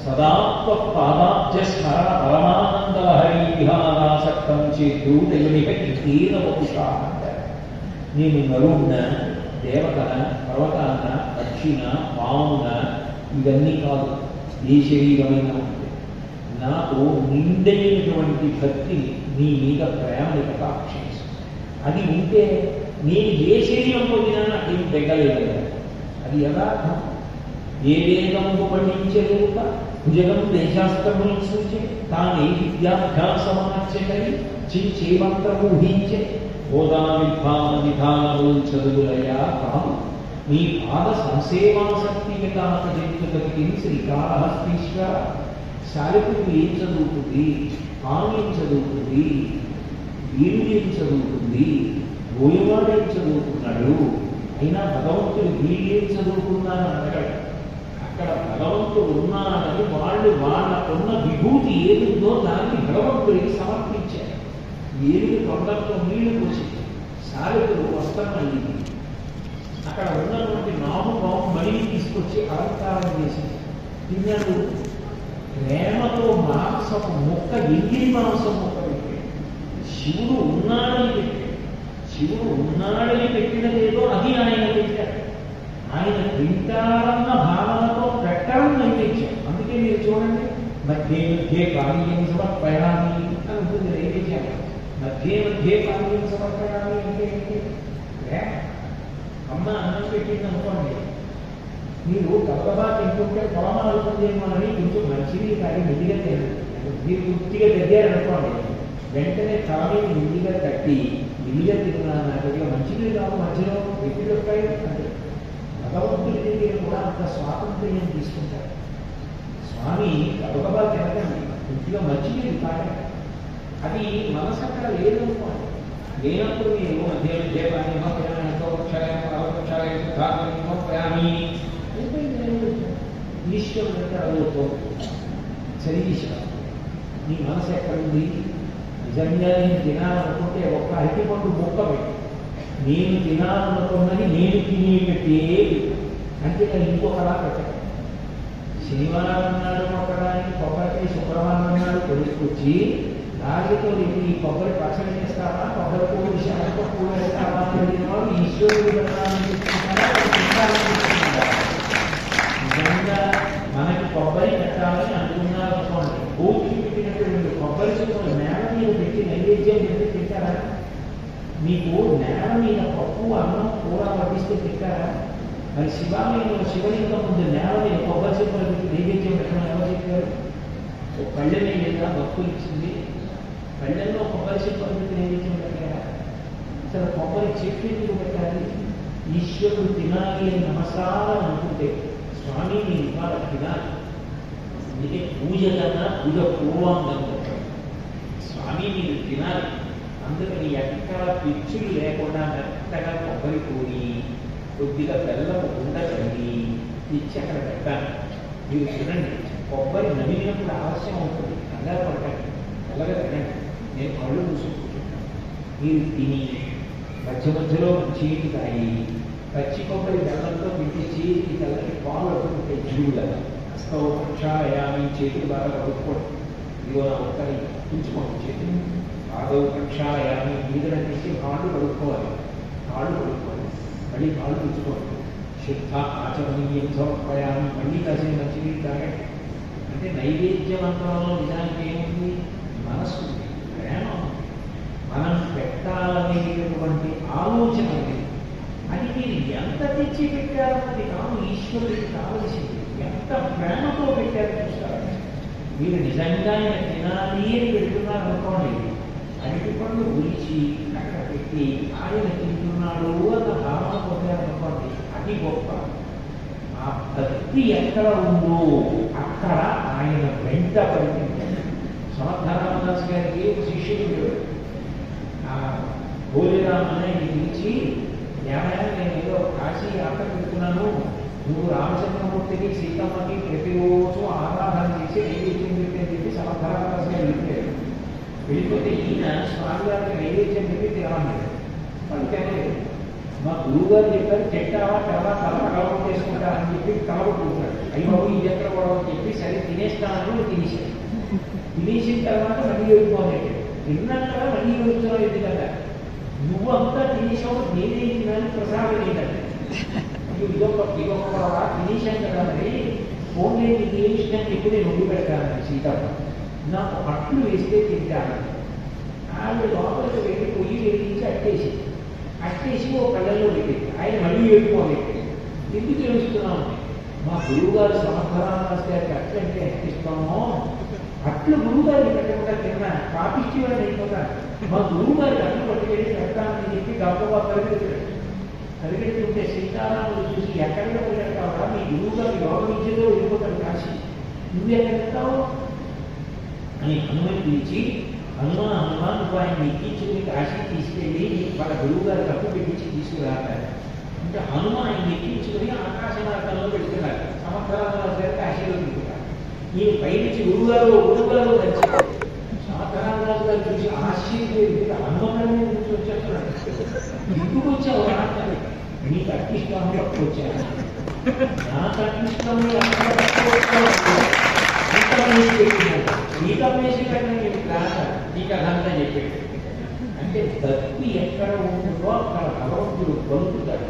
సదాత్వ పాదాబ్జ స్మరణ పరమానంద లహరి విహారాసక్తం చేతు దైవనిక తీర వపుషా అంటారు. నేను నరుణ దేవతన పర్వతాన పక్షిన పామున ఇవన్నీ కాదు, ఏ శరీరమైన ఉంటుంది. నాకు నిండైనటువంటి భక్తి నీ మీద ప్రేమని కటాక్షించు. అది ఉంటే నేను ఏ శరీరం పొందినా నాకేం దగ్గలేదు. అది యథార్థం. ఏ వేగము పండించేదేవుక భుజగం దేశాస్త్రములను సూచే తానే విద్యాభ్యాసమాచరి చించే మంత్రము ఊహించే బోధా విధానములు చదువులయ్యా కాదు నీ పాద సంసేవాసక్తి జంతుకతికి శ్రీకాళహస్తీశ్వర. శాలిపుడు ఏం చదువుతుంది, ఆమె ఏం చదువుతుంది, వీరుడు ఏం చదువుతుంది, గోయవాడు ఏం చదువుతున్నాడు, అయినా భగవంతుడు వీళ్ళు ఏం చదువుకున్నాను అడగడు. అక్కడ భగవంతుడు ఉన్నాడని వాళ్ళు వాళ్ళకున్న విభూతి ఏదుందో దాన్ని భగవంతుడికి సమర్పించారు. ఏడుగు తొందరతో నీళ్లు పోసి శాలిపుడు వస్త్రం అయ్యింది. అక్కడ ఉన్నటువంటి నామం మణిని తీసుకొచ్చి అలంకారం చేసి తిన్నాడు. ప్రేమతో మాంసపు ముక్క ఎంగిలి మాంసం ముక్క పెట్టాడు. శివుడు ఉన్నాడని పెట్టాడు. శివుడు ఉన్నాడని పెట్టినదేదో అది ఆయన పెట్టాడు. ఆయన తింటారన్న భావనతో పెట్టడం నైవేద్యం. అందుకే మీరు చూడండి, మధ్య మధ్య కావ్యం సమర్పయామి అని ఉంటుంది నైవేద్యం. మధ్య మధ్య కావ్యం సమర్పయామి అంటే ఏంటి? అమ్మ అన్నం పెట్టింది అనుకోండి, మీరు గబగబా తింటుంటే పొలమాలు పొందేమోనని కొంచెం మంచినీళ్ళు తాగి మెల్లిగా తినండి. మీరు పూర్తిగా తగ్గారనుకోండి, వెంటనే తల మీద మెల్లిగా కట్టి మెల్లిగా తిన్నాను నాకు మంచినీళ్ళు కాదు మధ్యలో ఎప్పుడు వస్తాయి అంటే భగవంతుడి దగ్గర కూడా అంత స్వాతంత్ర్యం తీసుకుంటారు. స్వామి గబగబా తినకండి, పూర్తిగా మంచినీళ్ళు తాగండి. అది మనసు అక్కడ లేదనుకోండి. లేనప్పుడు మీరు మధ్య మధ్య ఈశ్వరుడు ఎక్కడ చదివిశ్వరం. నీ మనసు ఎక్కడుంది? నిజంగా నేను తినాలనుకుంటే ఒక్క అరటిపండు ముక్క పెట్టి నేను తినాలనుకున్నది నేను తినేటట్టే అంటే ఇంకొకలా పెట్టాను. శనివారం నాడు కొట్టడానికి కొబ్బరికాయ శుక్రవారం నాడు కొడుకొచ్చి రాజుతో ఈ కొబ్బరి పచ్చడి చేస్తావా, కొబ్బరి పూలు శాఖ పూలు వేస్తావా అని వాళ్ళు ఈశ్వరుడు నిజంగా మనకి కొబ్బరి పెట్టాలని అనుకున్నారనుకోండి, ఓపిక పెట్టినటువంటి కొబ్బరి చుట్టూ నేల మీద పెట్టి నైవేద్యం పెట్టి తింటారా? మీకు నేల మీద పప్పు అన్నం కూర వడ్డిస్తే తింటారా? మరి శివాలయంలో శివలింగం ముందు నేల మీద కొబ్బరి చెప్పులు పెట్టి నైవేద్యం పెట్టడం ఎవరు చెప్పారు? పళ్ళె నైవేద్యం భక్తులు ఇచ్చింది. పళ్ళెల్లో కొబ్బరి చెప్పులు పెట్టి నైవేద్యం పెట్టారా? అసలు కొబ్బరి చెట్టు ఎందుకు పెట్టాలి? ఈశ్వరుడు తినాలి అని నమస్కారం అనుకుంటే స్వామి నేను ఇవాళ తినాలి. అందుకే పూజ కన్నా పూజ పూర్వాంగం స్వామి నేను తినాలి. అందుకని ఎక్కడ పిచ్చులు లేకుండా మెత్తగా కొబ్బరి పూరి కొద్దిగా బెల్లం ఉండకండి తెచ్చి అక్కడ పెట్టాను. మీరు చూడండి, కొబ్బరి నమిలినప్పుడు ఆలస్యం అవుతుంది, కంగారు పడకండి, మెల్లగా తినండి. నేను కళ్ళు చూసుకుంటున్నాను. మీరు తిని మధ్య మధ్యలో చీటి తాగి పచ్చి కొబ్బరి బెల్లంతో పెట్టించి ఈ తెల్లకి పాలు అడుగుతుంటే జీవులుగా హస్తవు కక్షాయామి చేతులు బాగా కడుక్కోండి. ఇదిగో నా ఒక్కరి ఉంచుకోండి చేతులు. ఆదవు కక్షాయామి నీదన తీసి కాళ్ళు కడుక్కోవాలి. కాళ్ళు కడుక్కోవాలి, మళ్ళీ కాళ్ళు ఉంచుకోండి. శుద్ధ ఆచరణీయం సమర్పయామి, మళ్ళీ కాసిన మంచినీళ్ళు తాగండి. అంటే నైవేద్య మంత్రంలో నిజానికి ఏముంది? మనసు ఉంది, ప్రేమ ఉంది, మనం పెట్టాలనేటువంటి ఆలోచన ఉంది. అది మీరు ఎంత తెచ్చి పెట్టారన్నది కాదు ఈశ్వరుడికి కావలసింది, ఎంత ప్రేమతో పెట్టారో చూస్తారు. మీరు నిజంగా ఆయన తినాలి అని పెడుతున్నారు అనుకోండి, అరటి పండు గురించి అక్కడ పెట్టి ఆయన తింటున్నాడు అన్న భావన పొందారనుకోండి, అది గొప్ప. ఆ భక్తి ఎక్కడ ఉందో అక్కడ ఆయన వెంట పడుతుంది. సమర్థరామదాస్ గారికి ఒక శిష్యుడు భోజరామని పిలిచి, ఏమైనా నేను ఏదో కాశీ యాత్ర పెడుతున్నాను, నువ్వు రామచంద్రమూర్తికి సీతమ్మకి ప్రతిరోజు ఆరాధన చేసి నైవేద్యం పెట్టని చెప్పి సమర్థరామదాస్ గారు వెళ్ళిపోయారు. వెళ్ళిపోతే ఈయన స్వామి గారికి నైవేద్యం పెట్టి తినమన్నాడు. అందుకనే మా గురువు గారు చెప్పారు చెట్టావా చాలా కలవ చేసుకుంటారని చెప్పి కలవకుంటాడు. అయ్యో ఇది ఎక్కడ కూడా అని చెప్పి సరే తినేస్తానని తినేసాడు. తినేసిన తర్వాత మళ్ళీ వెళ్ళిపోలేదు. తిన్నాక మళ్ళీ వెళ్తున్నావు ఎందుకంటే నువ్వంతా తినేసావు, నేనే తిన్నాను ప్రసాదం ఏంటంటే ఇదొక తినేసాను కదా మరి ఫోన్ లేదు నీకు ఏమి ఇష్టం చెప్పి నేను వండి పెడతాను సీతమ్మ, నాకు అట్లు వేస్తే తింటాను. ఆవిడ లోపలికి వెళ్ళి పొయ్యి వెలిగించి అట్టేసి ఓ కళ్ళల్లో పెట్టింది. ఆయన మళ్ళీ వెళ్ళిపోలేదు. ఎందుకు తెలుస్తున్నాము, మా గురువుగారు సమర్థరామదాస్ గారికి అట్లంటే ఎంత ఇస్తామో అట్లు గురువుగారికి పెట్టకుండా తిన్నా పాపిష్టి వాడిని అయిపోతా. మా గురువుగారికి అట్లు పట్టుకెళ్ళి పెడతానని చెప్పి గొప్పగా పరిగెడుతుంటే సీతారాములు చూసి ఎక్కడికి పరిగెడతావా, మీ గురువుగారు యోగ విద్యలో వెళ్ళిపోతాడు కాశీ, నువ్వెక్కడెడతావు అని హనుమని పిలిచి, హనుమాన్ నువ్వు ఆయన ఎక్కించుకుని కాశీ తీసుకెళ్ళి వాళ్ళ గురువు గారు తప్పు పెట్టించి తీసుకురాతారు. అంటే హనుమాన్ ఆయన ఎక్కించుకుని ఆకాశ మార్గంలో పెడుతున్నారు. సమర్థరామదాస్ గారు కాశీలో పెడుతున్నారు. ఈ పైనుంచి గురువుగారు నచ్చారు. సమర్థరామదాస్ గారు చూసి ఆశ్చర్య హనుమాన్ మీద నుంచి వచ్చేస్తున్నాడు. ఎందుకు వచ్చావు రాత్రి, నీకు అట్టిష్టం పట్టుకొచ్చాను, నాకు అట్టిష్టం నీకమేసి పెట్టిన నీకు అదంతా చెప్పాడు. అంటే భక్తి ఎక్కడ ఉంటుందో అక్కడ భగవంతుడు పలుకుతాడు.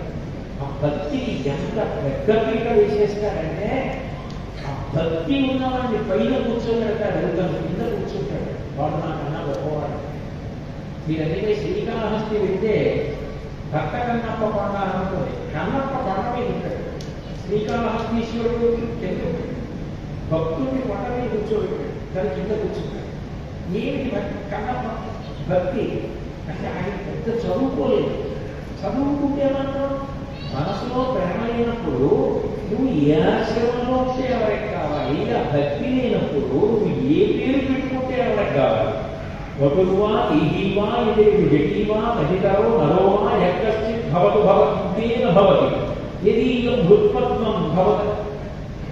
ఆ భక్తిని ఎంత పెద్ద పీట వేసేస్తాడంటే ఆ భక్తి ఉన్నవాడిని పైన కూర్చోబెడతాడు, తను కింద కూర్చుంటాడు. వాడు నాకన్నా గొప్పవాడు. మీరు అందుకే శ్రీకాళహస్తి వెళ్తే భక్త కన్నప్ప కొండ అనుకోండి, కన్నప్ప కొండ మీద ఉంటాడు. శ్రీకాళహస్తీశ్వరుడు చెందుతాడు, భక్తుడిని కొండ మీద కూర్చోబెట్టాడు, దాని కింద కూర్చుంటాడు. ఏమిటి కన్నప్ప భక్తి అంటే ఆయన పెద్ద చదువుకోలేదు. చదువుకుంటే మాత్రం మనసులో ప్రేమ లేనప్పుడు నువ్వు ఏ ఆశ్రమంలో ఉంటే ఎవరికి కావాలి, ఆ భక్తి లేనప్పుడు నువ్వు ఏ పేరు పెట్టుకుంటే ఎవరికి కావాలి. వటువా ఈహీవా ఇదే జటీవా అధికారో నరోవా ఎక్కశ్చిత్ భవతు భవతేన భవతి యదీయం భృత్పద్మం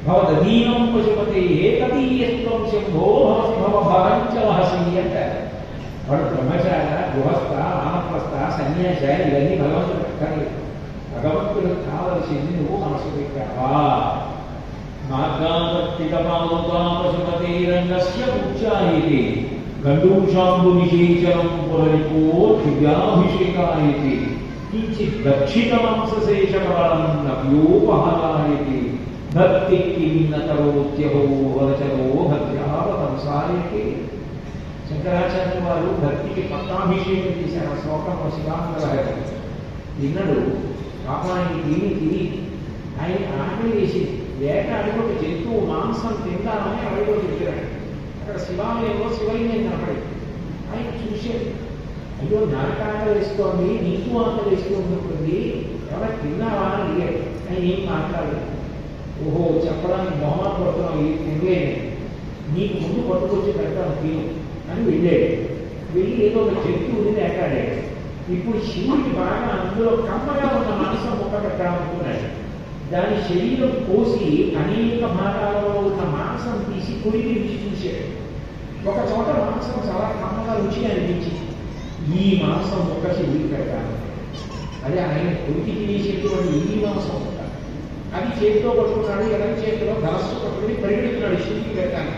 భవదీనం పశుపతే ఏకదీయస్వం శంభో భవసి భవభాంచ వహసి అంటారు. వాడు బ్రహ్మచార గృహస్థ ఆనప్రస్థ సన్యాస ఇవన్నీ భగవంతుడు పెట్టలేదు. భగవంతుడికి కావలసింది నువ్వు మనసు పెట్టావా. మార్గావర్తికమాలుగా పశుపతేరంగస్య ఉచ్చాయితే గండూషాంబు నిషేచనం పురరిపో దివ్యాభిషేకాయితే కించిత్ దక్షిణ మాంసశేషకరణం నవ్యోపహరాయితే భక్తి కిన్నతరోత్యహో వరచరో భక్త్యావతంసాయతే. శంకరాచార్య వారు భక్తికి పట్టాభిషేకం చేశారు. ఆ శ్లోకం శివానందరాయలు తిన్నడు. పాపానికి తిని ఆయన ఆకలి వేసింది. వేటాడికి ఒక జంతువు మాంసం తిందామని అడవిలో చెప్పాడు. అక్కడ శివాలయంలో శివలింగం కనపడింది. ఆయన చూశాడు, అయ్యో నాకాకలి వేస్తోంది, నీకు ఆకలి వేస్తూ ఉంటుంది, ఎవరు తిన్నావా అని అడిగాడు. ఆయన ఏం మాట్లాడలేదు. ఓహో చెప్పడానికి మొహమాట పడుతున్నావు, ఏం తినలేదు, నీకు ముందు పట్టుకొచ్చి పెడతాను తిను అని వెళ్ళాడు. వెళ్ళి ఏదో ఒక జంతువుని వేటాడాడు. ఇప్పుడు శివుడికి బాగా అందులో కమ్మగా ఉన్న మాంసం ముక్క పెట్టాలనుకున్నాడు. దాని శరీరం కోసి అనేక భాగాలలో ఉన్న మాంసం తీసి కొరికి రుచి చూశాడు. ఒక చోట మాంసం చాలా కమ్మగా రుచి అనిపించింది. ఈ మాంసం ముక్క శివుడికి పెడతాను. అదే ఆయన కొరికి తినేసేటువంటి ఈ మాంసం ముక్క అది చేతితో పట్టుకున్నాడు. ఎడం చేతిలో ధనస్సు పట్టుకుని పరిగెడుతున్నాడు శివుడికి పెడతాను.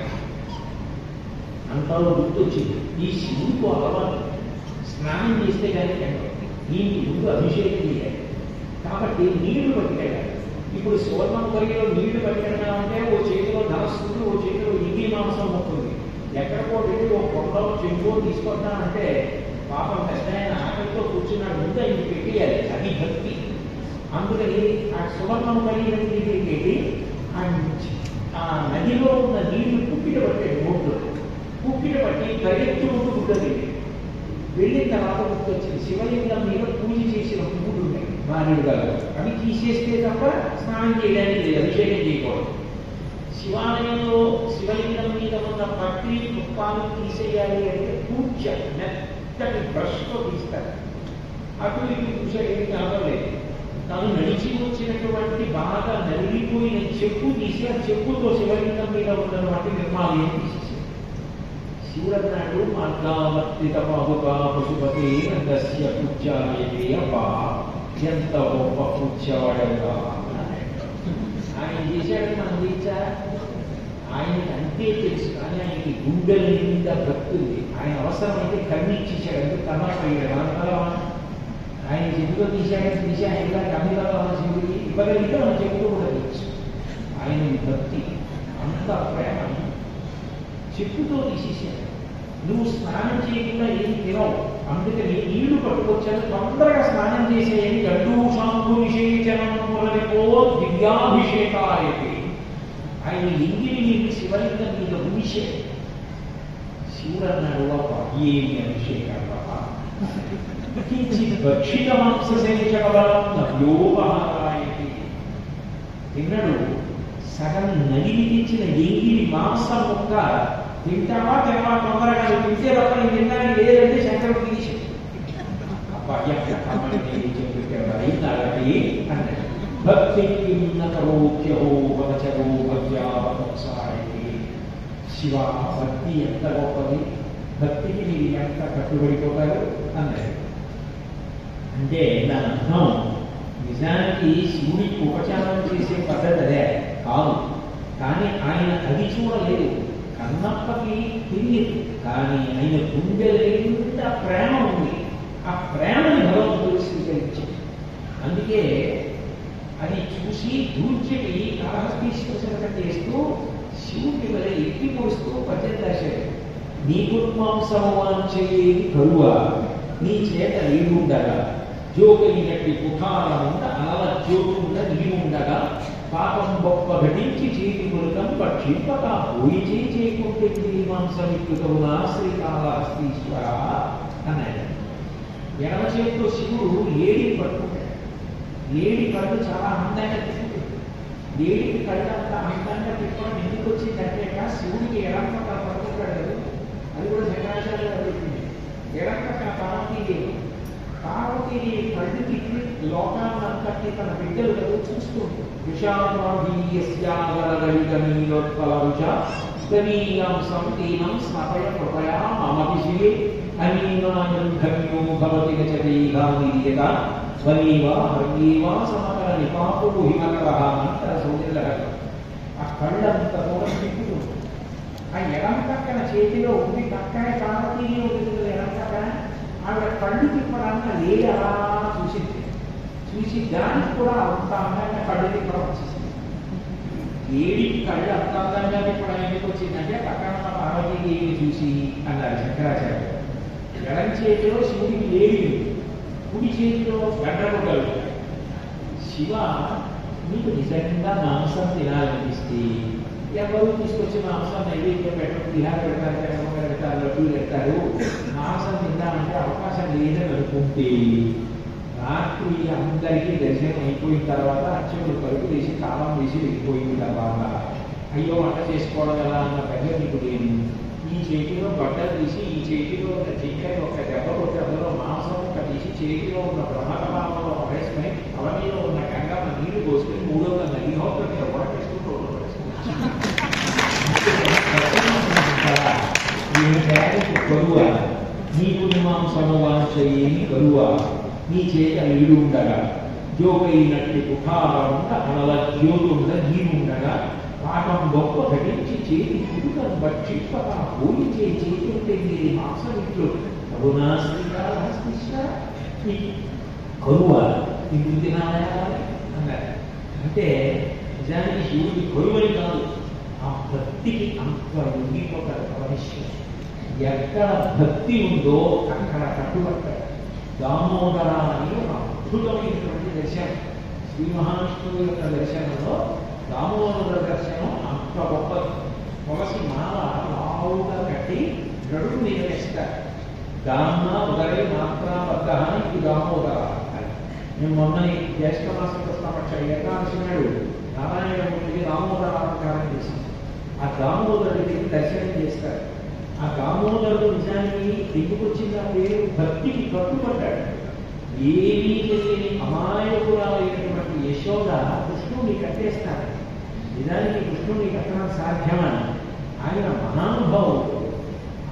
అంతలో గుర్తొచ్చింది, ఈ శివుడికి అలవాటు స్నానం చేస్తే కానీ కనబడి దీనికి ముందు అభిషేకం చేయాలి కాబట్టి నీళ్లు పట్టుకెళ్ళాలి. ఇప్పుడు సువర్ణం కొరిగిలో నీళ్లు పట్టుకెళ్ళాలంటే ఓ చేతిలో ధనస్సుంది, ఓ చేతిలో ఇంగి మాంసం ఉంటుంది. ఎక్కడికో వెళ్ళి ఓ కొండలో చెంబో తీసుకుంటానంటే పాపం పెద్ద ఆయన ఆకలితో కూర్చున్నాడు, ముందు ఆయన పెట్టేయాలి, అది భక్తి. అందుకని ఆ సువర్ణం కలిగిన దగ్గరికి వెళ్ళి ఆ నదిలో ఉన్న నీళ్లు పుక్కిట పట్టాడు నోట్లో, పుక్కిట పట్టి పరిగెత్తుకుంటూ ఉంటుంది. వెళ్ళిన తర్వాత గుర్తొచ్చింది, శివలింగం మీద పూజ చేసిన పువ్వులు ఉన్నాయి మారేడు గారు, అవి తీసేస్తే తప్ప స్నానం చేయడానికి లేదు, అభిషేకం చేయకూడదు. శివాలయంలో శివలింగం మీద ఉన్న పట్టి పుష్పాలు తీసేయాలి అంటే పూజ మెత్తటి బ్రష్తో తీస్తారు. అటు ఇటు పూజ ఏమి కావలేదు. తను నడిచి వచ్చినటువంటి బాగా నలిగిపోయిన చెప్పు తీసి ఆ చెప్పుతో శివలింగం మీద ఉన్నటువంటి నిర్మాల్యం తీసేసారు. శివుడు అన్నాడు, మార్గావర్తిత పాదుకా పశుపతి నందస్య పూజ్యాయతే అబ్బా, ఎంత గొప్ప పూజ్యవాడగా ఆయన చేశాడని మనం తీర్చా. ఆయనకి అంతే తెలుసు, కానీ ఆయనకి గుండెల నిండా భక్తుంది. ఆయన అవసరమైతే కన్నిచ్చేసాడు, అంటే కన్నపోయాడు. మనం ఆయన చెప్పుతో తీసి ఆయన కన్నిలో శివుడికి ఇవ్వగలిగితే మనం చెప్పుతో కూడా తీయచ్చు. ఆయన భక్తి అంత ప్రేమ చెప్పుతో తీసేసాడు. నువ్వు స్నానం చేయకుండా ఏం తినవు, అందుకని నీళ్లు పట్టుకొచ్చాను, తొందరగా స్నానం చేసేయని గడ్డు శాంపు విశేషణములనిపో దివ్యాభిషేకాయకి ఆయన ఇంగిని నీళ్ళు శివలింగం మీద ఉంచాడు. శివుడు అన్నాడు, ఏమి అభిషేకం భక్షిత మాంసశేషకబలం నవ్యోపహారాయకి తిన్నాడు. సగం నదిని తెచ్చిన ఎంగిలి మాంసం ముక్క తింటావా తినవా, తొందరగా తింటే తప్ప నేను తిన్నాను లేదంటే శంకరుడు తీసి భక్తికి ఉన్నతరోక్యహో వచరో భవ్యావసాయకి. శివ భక్తి ఎంత గొప్పది, భక్తికి మీరు ఎంత కట్టుబడిపోతారు అన్నాడు. అంటే దాని అర్థం నిజానికి శివుడికి ఉపచారం చేసే పద్ధతి అదే కాదు, కానీ ఆయన అది చూడలేదు. కన్నప్పకి తెలియదు, కానీ ఆయన గుండెల ప్రేమ ఉంది. ఆ ప్రేమని భగవంతుడు స్వీకరించాడు. అందుకే అది చూసి దూర్చటి కాళహస్తీశ్వర చేస్తూ శివుడికి వల్ల ఎత్తి పోస్తూ పద్యం రాశాడు. నీ కుర్మాంసమవాంచేది కరువ, నీ చేత నీవుండగా జోకలినట్టి కుఠారముండ అనల జ్యోతుండ నీవుండగా పాపం గొప్ప ఘటించి చేతి కొరకం పక్షింపక పోయి చేయకుంటే మాంసమిక్కుతవునా శ్రీకాళహస్తీశ్వర అన్నాడు. ఎడమ చేతితో శివుడు లేడి పట్టుకుంటాడు. లేడి కళ్ళు చాలా అందంగా తిప్పుతుంది. లేడికి కళ్ళు అంత అందంగా తిప్పడం ఎందుకు వచ్చిందంటే శివుడికి ఎడమ పక్కన పట్టుకుంటాడు. అది కూడా శంకరాచార్య అడుగుతుంది. ఎడమ పక్కన పార్వతీదేవి, పార్వతీదేవి కళ్ళు తిప్పి లోకాన్నంతటి తన బిడ్డలు కదా చూస్తుంది. విషాదీయస్యాగరగణిగణీయోత్పలరుషీయం సంతీనం స్నపయ కృపయా మమభిషే అనీనాయం ధన్యో భవతి గచదేహానిర్యత వనీవా హర్యేవా సమకర నిపాపు హిమకరః అంతర సౌందర్య. ఆ కళ్ళంత కూడా తిప్పుతుంది. ఆ ఎడం పక్కన చేతిలో ఉంది, పక్కనే పార్వతీదేవి ఉంటుంది. ఎడం పక్కన ఆవిడ కళ్ళు తిప్పడానికి లేడి అలా చూసింది. చూసి దానికి కూడా అంత అందంగా కళ్ళు తిప్పడం వచ్చేసింది. లేడికి కళ్ళు అంత అందంగా తిప్పడం ఎందుకు వచ్చిందంటే పక్కన ఉన్న పార్వతీదేవిని చూసి అన్నారు శంకరాచార్య. ఎడం చేతిలో శివుడికి లేడి, కుడి చేతిలో గడ్డగొడ్డలు. శివ, మీకు నిజంగా మాంసం తినాలనిపిస్తే ఎవరు తీసుకొచ్చి మాంసం నైవేద్యం పెట్టడం, తిహార పెడతారు, పెడమ పెడతారు, లడ్డూలు పెడతారు. మాంసం తిందామంటే అవకాశం లేదని అనుకుంటే రాత్రి అందరికీ దర్శనం అయిపోయిన తర్వాత అర్చకులు కలుపు వేసి తాళం వేసి వెళ్ళిపోయిన తర్వాత అయ్యో వంట చేసుకోవడం ఎలా అన్న పెద్ద మీకు లేదు. ఈ చేతిలో బట్టలు తీసి ఈ చేతిలో ఉన్న చికెన్ ఒక దెబ్బ కొట్టి అందులో మాంసం ఒక తీసి చేతిలో ఉన్న బ్రహ్మకమాలలో పడేసుకొని అవనీలో ఉన్న గంగమ్మ నీళ్లు పోసుకొని మూడవ నదిహోత్రం మీద కూడా వేసుకుంటూ కరువ నీకు మాంసము వాంఛయేమి కరువ, నీ చేత నీడు ఉండగా జోకైనట్టి కుఠారముండ అనల జ్యోతుండ నీరుండగా పాపం గొప్ప ఘటించి చేతి కుడుకను భక్షింపక పోయి చేతి ఉంటే మీరు మాంసమిట్లు అవునా శ్రీకాళహస్తీశ్వర, కరువ ఇంటి తినాలి అన్నారు. అంటే నిజానికి శివుడికి కరువని కాదు, ఆ భక్తికి అంత ఉండిపోతారు పరమేశ్వరుడు. ఎక్కడ భక్తి ఉందో అక్కడ కట్టుబడతారు. దామోదర అని ఒక అద్భుతమైనటువంటి దర్శనం. శ్రీ మహావిష్ణువు యొక్క దర్శనంలో దామోదర దర్శనం అంత గొప్పది. తులసి మాల లావుగా కట్టి నడుము మీద వేస్తారు. దాన్న ఉదరే మాత్ర బద్ద ఇది దామోదర అని. మేము మొన్నని జ్యేష్ఠ మాసం కృష్ణపక్ష ఏకాదశి నాడు నారాయణమూర్తికి దామోదర అలంకారం చేశాం. ఆ దామోదరుడికి దర్శనం చేస్తారు. ఆ దామోదరుడు నిజానికి ఎందుకు వచ్చింది ఆ పేరు? భక్తికి కట్టుబడ్డాడు. ఏమీ తెలియని అమాయకురాలైనటువంటి యశోద కృష్ణుడిని కట్టేస్తాడు. నిజానికి కృష్ణుడిని కట్టడం సాధ్యమని ఆయన మహానుభావుడు.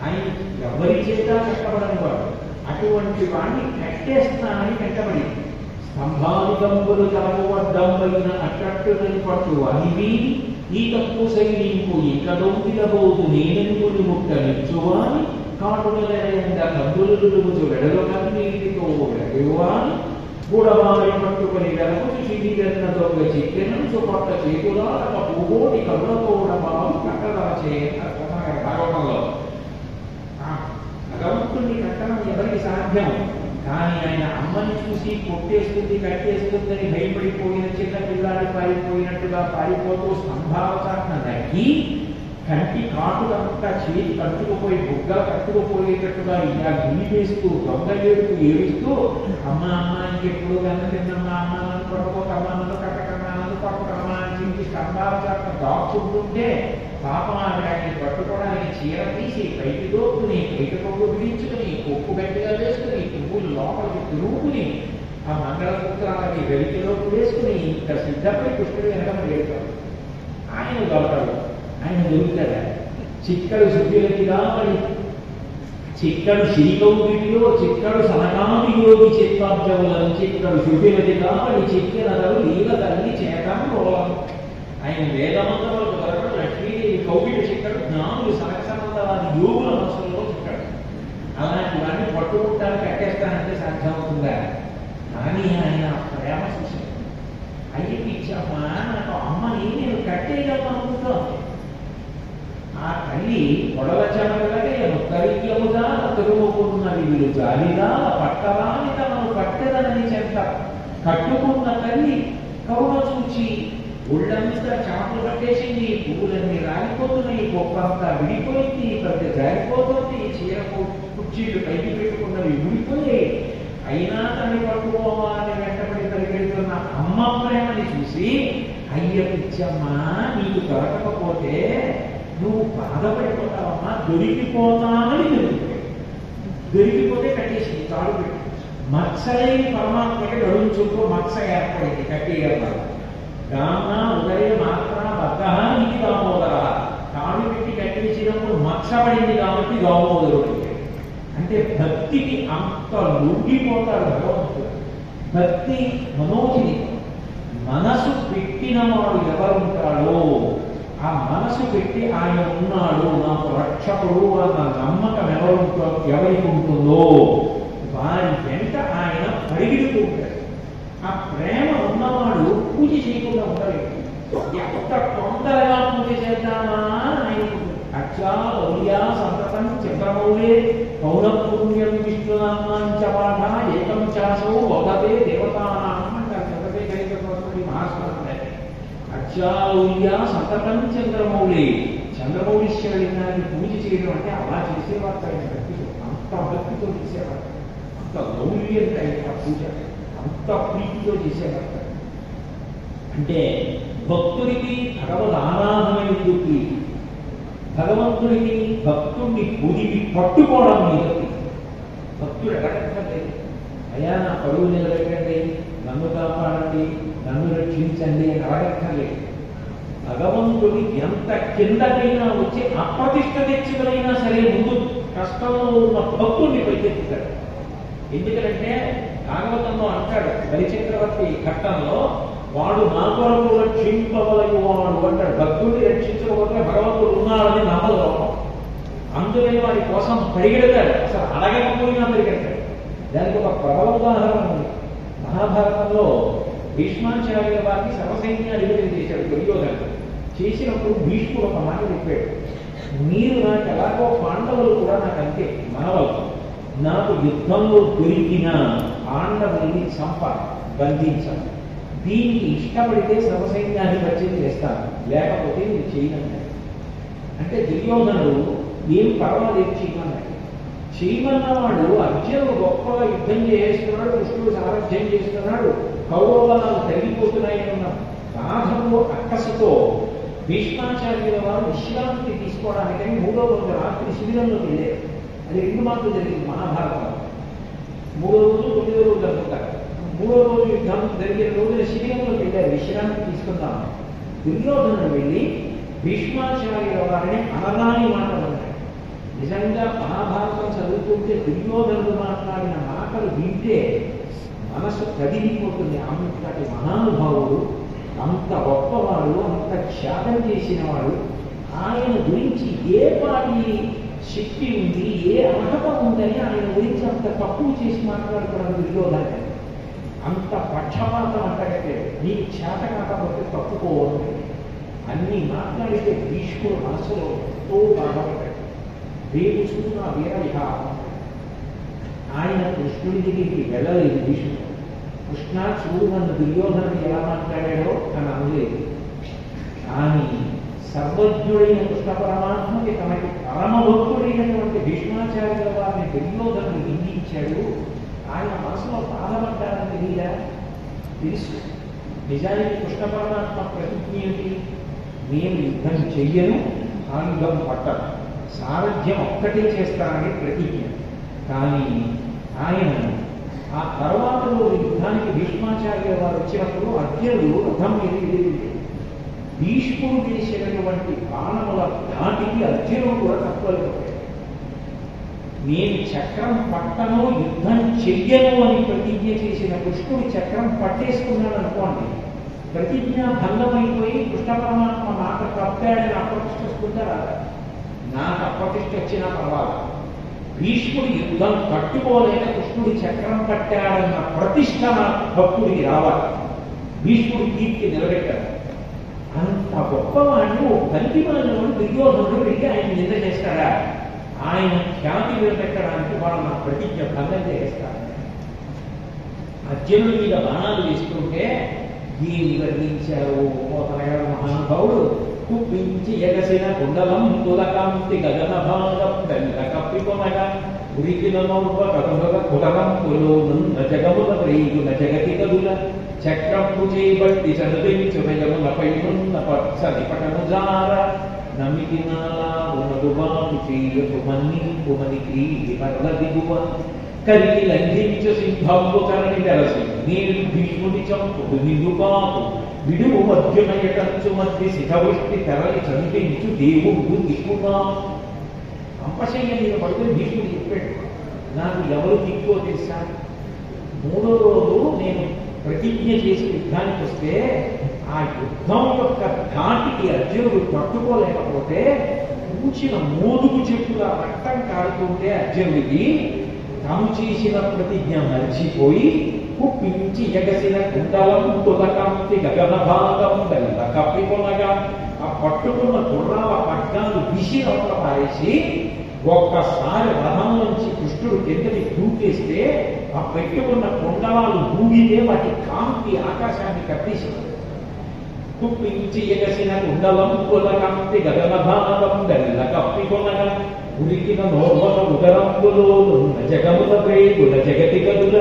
ఆయన ఎవరి చేత కట్టబడని వాడు. అటువంటి వాడిని కట్టేస్తానని కట్టబడి స్తంభానికంబులు తలవడ్డంబైన అట్టట్టునని పట్టు అనివి ఈ తప్పు సైనింపు ఇక దొంగిలబోదు నేనెందుని ముక్క నిచ్చువాని కాటునలయంద కద్దులు వెడలు కన్నీటితో వెడవాని గూడవారి పట్టుకొని వెనకొచ్చి చిడిగన్న దొంగ చిక్కెనంచు పట్ట చేతులాడక పూగోటి కరుణతోడబాబు కట్టదా భాగవతంలో భగవంతుడిని కట్టడం ఎవరికి సాధ్యం? కానీ ఆయన అమ్మని చూసి కొట్టేస్తుంది కట్టేస్తుందని భయపడిపోయిన చిన్న పిల్లాడి పారిపోయినట్టుగా పారిపోతూ స్తంభావచారణ నక్కి కంటి కాటులంతా చేతి కట్టుకుపోయి బుగ్గలు కట్టుకుపోయేటట్టుగా ఇలా గిలిపేస్తూ దొంగ ఏడుస్తూ అమ్మ అమ్మ ఇంకెప్పుడు గన్న తిన్నమ్మా అమ్మ నన్ను పట్టుకోకమ్మా నన్ను కట్టకమ్మా నన్ను పట్టుకమ్మా అని చెప్పి స్తంభావచారణ దాక్కుంటుంటే పాపం ఆవిడాన్ని పట్టుకోవడానికి చీర తీసి పైకి దోపుకుని బయట కొవ్వు విడించుకుని కొప్పు గట్టిగా వేసుకుని పువ్వులు లోపలికి తిరుగుకుని ఆ మంగళసూత్రాలకి వెలికిలోకి వేసుకుని ఇంత సిద్ధపడి కృష్ణుడు వెనక వెళ్తాడు. ఆయన దొరకడు. ఆయన దొరుకుతాడా? చిక్కడు శుద్ధిలకిగా మరి చిక్కడు శ్రీకౌగిటిలో చిక్కడు సనకాది యోగి చిత్తాబ్జములను చిక్కడు శుద్ధిలకిగా మరి చిక్కినదరు లీల తల్లి చేతను రోలం. ఆయన వేదమంతములకు దొరకడు. లక్ష్మీదేవి కౌగిట చిక్కడు. జ్ఞానులు సనకసనందవాది యోగుల మనసులలో చిక్కడు. అలాంటి వాడిని పట్టుకుంటాను కట్టేస్తానంటే సాధ్యమవుతుందా? కానీ ఆయన ప్రేమ చూశాడు. అయ్యకి ఇచ్చామా నాకు అమ్మని నేను కట్టేయగలను. ఆ తల్లి పొడవ చెమలకే ముక్కరియ్యముగా తిరుగుకున్నది వీరు జాలిగా పట్టరాని తనను కట్టెదనని చెప్తారు. కట్టుకున్న తల్లి కరుణ చూచి ఒళ్ళంతా చాపలు పట్టేసింది. పువ్వులన్నీ రాలిపోతున్నాయి. గొప్పంతా విడిపోయింది. పెద్ద జారిపోతుంది. చీర కుర్చీలు పైకి పెట్టుకున్నవి విడిపోయాయి. అయినా తల్లి పట్టుకోవాలని వెంటబడి పరిగెడుతున్న అమ్మ ప్రేమని చూసి అయ్య పిచ్చమ్మా నీకు దొరకకపోతే నువ్వు బాధపడిపోతావమ్మా, దొరికిపోతానని దొరికిపోతే కట్టేసి తాడు పెట్టి మత్సలేని పరమాత్మకి నడుము చుట్టూ మత్స ఏర్పడింది కట్టేయడం. గాన ఉదయ మాత్ర బద్ద ఇది దామోదర. తాడు పెట్టి కట్టేసినప్పుడు మత్సపడింది కాబట్టి దామోదరుడు. అంటే భక్తికి అంత లొంగిపోతాడు భగవంతుడు. భక్తి మనోజిని. మనసు పెట్టిన వాడు ఎవరుంటాడో ఆ మనసు పెట్టి ఆయన ఉన్నాడు నాకు రక్షకుడు అన్న నమ్మకం ఎవరికి ఉంటుందో వారి వెంట ఆయన పరిగెడుతూ ఉంటాడు. ఆ ప్రేమ ఉన్నవాడు పూజ చేయకుండా ఉండలేదు. ఎంత తొందరగా పూజ చేద్దామా ఆయన అక్షాలౌల్యా సంతతం చంద్రమౌళే పౌనఃపుణ్యం విష్ణునామాంచపాఠ ఏకం చాసో వదతే దేవతానాం అంటారు. చదతే కైకటువంటి మహాస్మరణే అక్షాలౌల్యా సంతతం చంద్రమౌళి. చంద్రమౌళీశ్వరుడిని పూజ చేయడం అంటే అలా చేసేవారు. ఆయన భక్తితో అంత భక్తితో చేసేవారు. అంత లౌల్యంగా ఆయన పూజ అంత ప్రీతితో చేసేవారు. అంటే భక్తుడికి భగవద్ ఆరాధన ఎందుకు ప్రీతి? భగవంతుడికి భక్తుడిని పూజికి పట్టుకోవడం మీద భక్తుడు అడగట్లేదు. అయ్యా నా పరువు నిలబెట్టండి, నన్ను కాపాడండి, నన్ను రక్షించండి అని అడగక్కర్లేదు. భగవంతుడి ఎంత కిందకైనా వచ్చి అప్రతిష్ట తెచ్చుకునైనా సరే ముందు కష్టంలో ఉన్న భక్తుడిని పైకెత్తుతాడు. ఎందుకంటే భాగవతంలో అంటాడు బలిచక్రవర్తి ఘట్టంలో వాడు నా కొరకు రక్షింపవలయు వాడు అంటాడు. భక్తుడిని రక్షించకపోతే భగవంతుడు ఉన్నాడని నమ్మదు. అందుకని వాడి కోసం పరిగెడతాడు. అసలు అడగకపోయినా పరిగెడతాడు. దానికి ఒక ప్రబల ఉదాహరణ ఉంది. మహాభారతంలో భీష్మాచార్యుల వారిని సర్వసైన్యాధిపతి చేశాడు దుర్యోధనుడు. చేసినప్పుడు భీష్ముడు ఒక మాట చెప్పాడు, మీరు నాకు ఎలాగో పాండవులు కూడా నాకు అంతే మనవలు, నాకు యుద్ధంలో దొరికిన పాండవుల్ని బంధించాలి, దీనికి ఇష్టపడితే సర్వసైన్యాన్ని పరిచయం చేస్తాను, లేకపోతే నేను చేయనన్నాడు. అంటే దుర్యోధనుడు ఏం పర్వాలేదు చేయమన్నాడు. చేయమన్నవాడు అర్జునుడు గొప్పగా యుద్ధం చేస్తున్నాడు, కృష్ణుడు సారథ్యం చేస్తున్నాడు, కౌరవాలు తరిగిపోతున్నాయని ఉన్న బాధతో అక్కసుతో భీష్మాచార్యుల వారు విశ్రాంతి తీసుకోవడానికని 3వ రోజు రాత్రి శిబిరంలోకి వెళ్ళారు. అది 2 మార్లు జరిగింది మహాభారతం. 3వ రోజు 9వ రోజు అనుకుంటారు. 3వ రోజు యుద్ధం జరిగిన రోజున శిబిరంలోకి వెళ్ళారు విశ్రాంతి తీసుకుందాం. దుర్యోధనుడు వెళ్ళి భీష్మాచార్యుల వారిని అనరాని మాట అన్నాడు. నిజంగా మహాభారతం చదువుతుంటే దుర్యోధనుడు మాట్లాడిన మాటలు వింటే మనసు కదిలిపోతుంది. అంతటి మహానుభావుడు, అంత గొప్పవాడు, అంత త్యాగం చేసిన వాడు, ఆయన గురించి ఏ పాటి శక్తి ఉంది, ఏ అర్హత ఉందని ఆయన గురించి అంత తక్కువ చేసి మాట్లాడుతున్నాడు దుర్యోధనుడు. అంత పక్షపాతం అంటగట్టే, నీకు చేత కాకపోతే తప్పుకోవాలి అన్ని మాట్లాడితే భీష్ముడు మనసులో ఎంతో బాధపడ్డాడు. రేపు చూసిన వీర విహారం ఆయన కృష్ణుడి దగ్గరికి వెళ్ళలేదు. భీష్ముడు కృష్ణ చూడు నన్ను దుర్యోధనుడు ఎలా మాట్లాడాడో అని అనలేదు. కానీ సర్వజ్ఞుడైన కృష్ణ పరమాత్మకి తనకి పరమభక్తుడైనటువంటి భీష్మాచార్యుల వారిని దుర్యోధనుడు నిందించాడు. ఆయన మనసులో బాధపడ్డాడని తెలియదా? తెలుసు. నిజానికి కృష్ణ పరమాత్మ ప్రతిజ్ఞ ఏంటి? నేను యుద్ధం చెయ్యను, ఆయుధం పట్టను, సారథ్యం ఒక్కటే చేస్తానని ప్రతిజ్ఞ. కానీ ఆయన ఆ తర్వాత రోజు యుద్ధానికి భీష్మాచార్య వారు వచ్చినప్పుడు అర్జునుడు రథం మీద ఎదిరింది. భీష్ముడు చేసినటువంటి బాణముల ధాటికి అర్జునుడు కూడా తప్పలేకపోయాడు. నేను చక్రం పట్టను, యుద్ధం చెయ్యను అని ప్రతిజ్ఞ చేసిన కృష్ణుడు చక్రం పట్టేసుకున్నాడు అనుకోండి, ప్రతిజ్ఞ భంగమైపోయి కృష్ణ పరమాత్మ మాట తప్పాడని అప్రతిష్ట వస్తుందా? నాకు అప్రతిష్ట వచ్చినా పర్వాలేదు. భీష్ముడు యుద్ధం కట్టుకోలేక కృష్ణుడి చక్రం పట్టాడన్న ప్రతిష్ట నా భక్తుడికి రావాలి. భీష్ముడి కీర్తి నిలబెట్టాడు. అంత గొప్పవాడిని ఓ కంటిమాలను దుర్యోధనుడు వెళ్ళి ఆయన నింద చేస్తాడా? ఆయన ఖ్యాతి నిలబెట్టడానికి వాళ్ళు నా ప్రతిజ్ఞ భంగం చేస్తాడు. అర్జునుడి మీద బాణాలు వేస్తుంటే దీన్ని వర్ణించారు పోతనగారు మహానుభావుడు. కుప్పించి ఎగసిన కుండలం తులకాంతి గగన భాగం బెల్ల కప్పికొనగా ఉరికిన నౌప కనుగ కులనం కులోనున్న జగముల ప్రేగుల జగతి కదుల చక్రంపు చేయబట్టి చదివించు భయములపై ఉన్న పచ్చని పటము జార నమికినాలా ఉన్నదుబాటు చేయకు మన్నింపు మని క్రీడి మరల దిగువ కరికి లంఘించు సింహంబు కరణి వెలసి నేను భీష్ముడి చంపుడు నిలుపాకు విడువు మధ్యునయటంచు మధ్య శిఖవృష్టి తెరలి చంపించు దేవుడు దిక్కుమా. అంపశయ్య మీద పడుకుని భీష్ముడు చెప్పాడు, నాకు ఎవరు దిక్కో తెలుసా? 3వ రోజు నేను ప్రతిజ్ఞ చేసి యుద్ధానికి వస్తే ఆ యుద్ధం యొక్క ధాటికి అర్జునుడు తట్టుకోలేకపోతే కూచిన మోదుగు చెట్టుగా రక్తం కారుతుంటే అర్జునుడికి తాము చేసిన ప్రతిజ్ఞ మర్చిపోయి కుప్పించి ఎగసిన కుండలం తులకాంతి గగన భాగం బెల్ల కప్పికొనగా ఆ పట్టుకున్న గుర్రాల పట్టాలు విసిరవత పారేసి ఒక్కసారి రథం నుంచి కృష్ణుడు కిందకి దూకేస్తే ఆ పెట్టుకున్న కుండలాలు దూగితే వాటి కాంతి ఆకాశాన్ని కప్పేసింది. కుప్పించి ఎగసిన కుండలం తులకాంతి గగన భాగం బెల్ల కప్పికొనగా ఉరికిన నోర్వల ఉదరంబులోనున్న జగముల ప్రేగుల జగతి గదుల.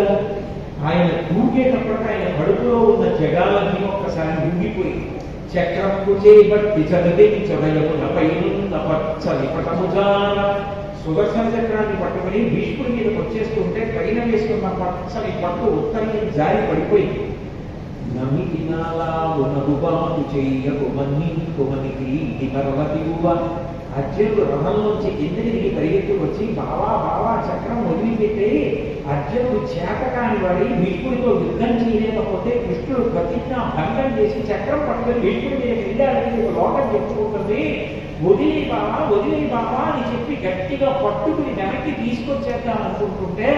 ఆయన దూకేటప్పటికి ఆయన కడుపులో ఉన్న జగాలన్నీ ఒక్కసారి ఉండిపోయి చక్రంపు చేయబట్టి చదివించబయముల పైనున్న పచ్చని పటము జార. సుదర్శన చక్రాన్ని పట్టుకుని భీష్ముడి మీదకి వచ్చేస్తుంటే పైన వేసుకున్న పచ్చని పట్టు ఉత్తరం జారి పడిపోయింది. నమికినాలా ఉన్నదుబాటు చెయ్యకు మన్నింపు మనికి ఇది పర్వతివ్వ. అర్జునుడు రథంలోంచి కిందకి దిగి పరిగెత్తుకు వచ్చి బావా బావా చక్రం వదిలిపెట్టి అర్జునుడు చేతకాని వాడి భీష్ముడితో యుద్ధం చేయలేకపోతే కృష్ణుడు ప్రతిజ్ఞ భంగం చేసి చక్రం పట్టుకొని భీష్ముడి మీద వెళ్ళాలని ఒక లోకం చెప్పుకుంటుంది. వదిలే బాబా అని చెప్పి గట్టిగా పట్టుకుని వెనక్కి తీసుకొచ్చేద్దాం అనుకుంటుంటే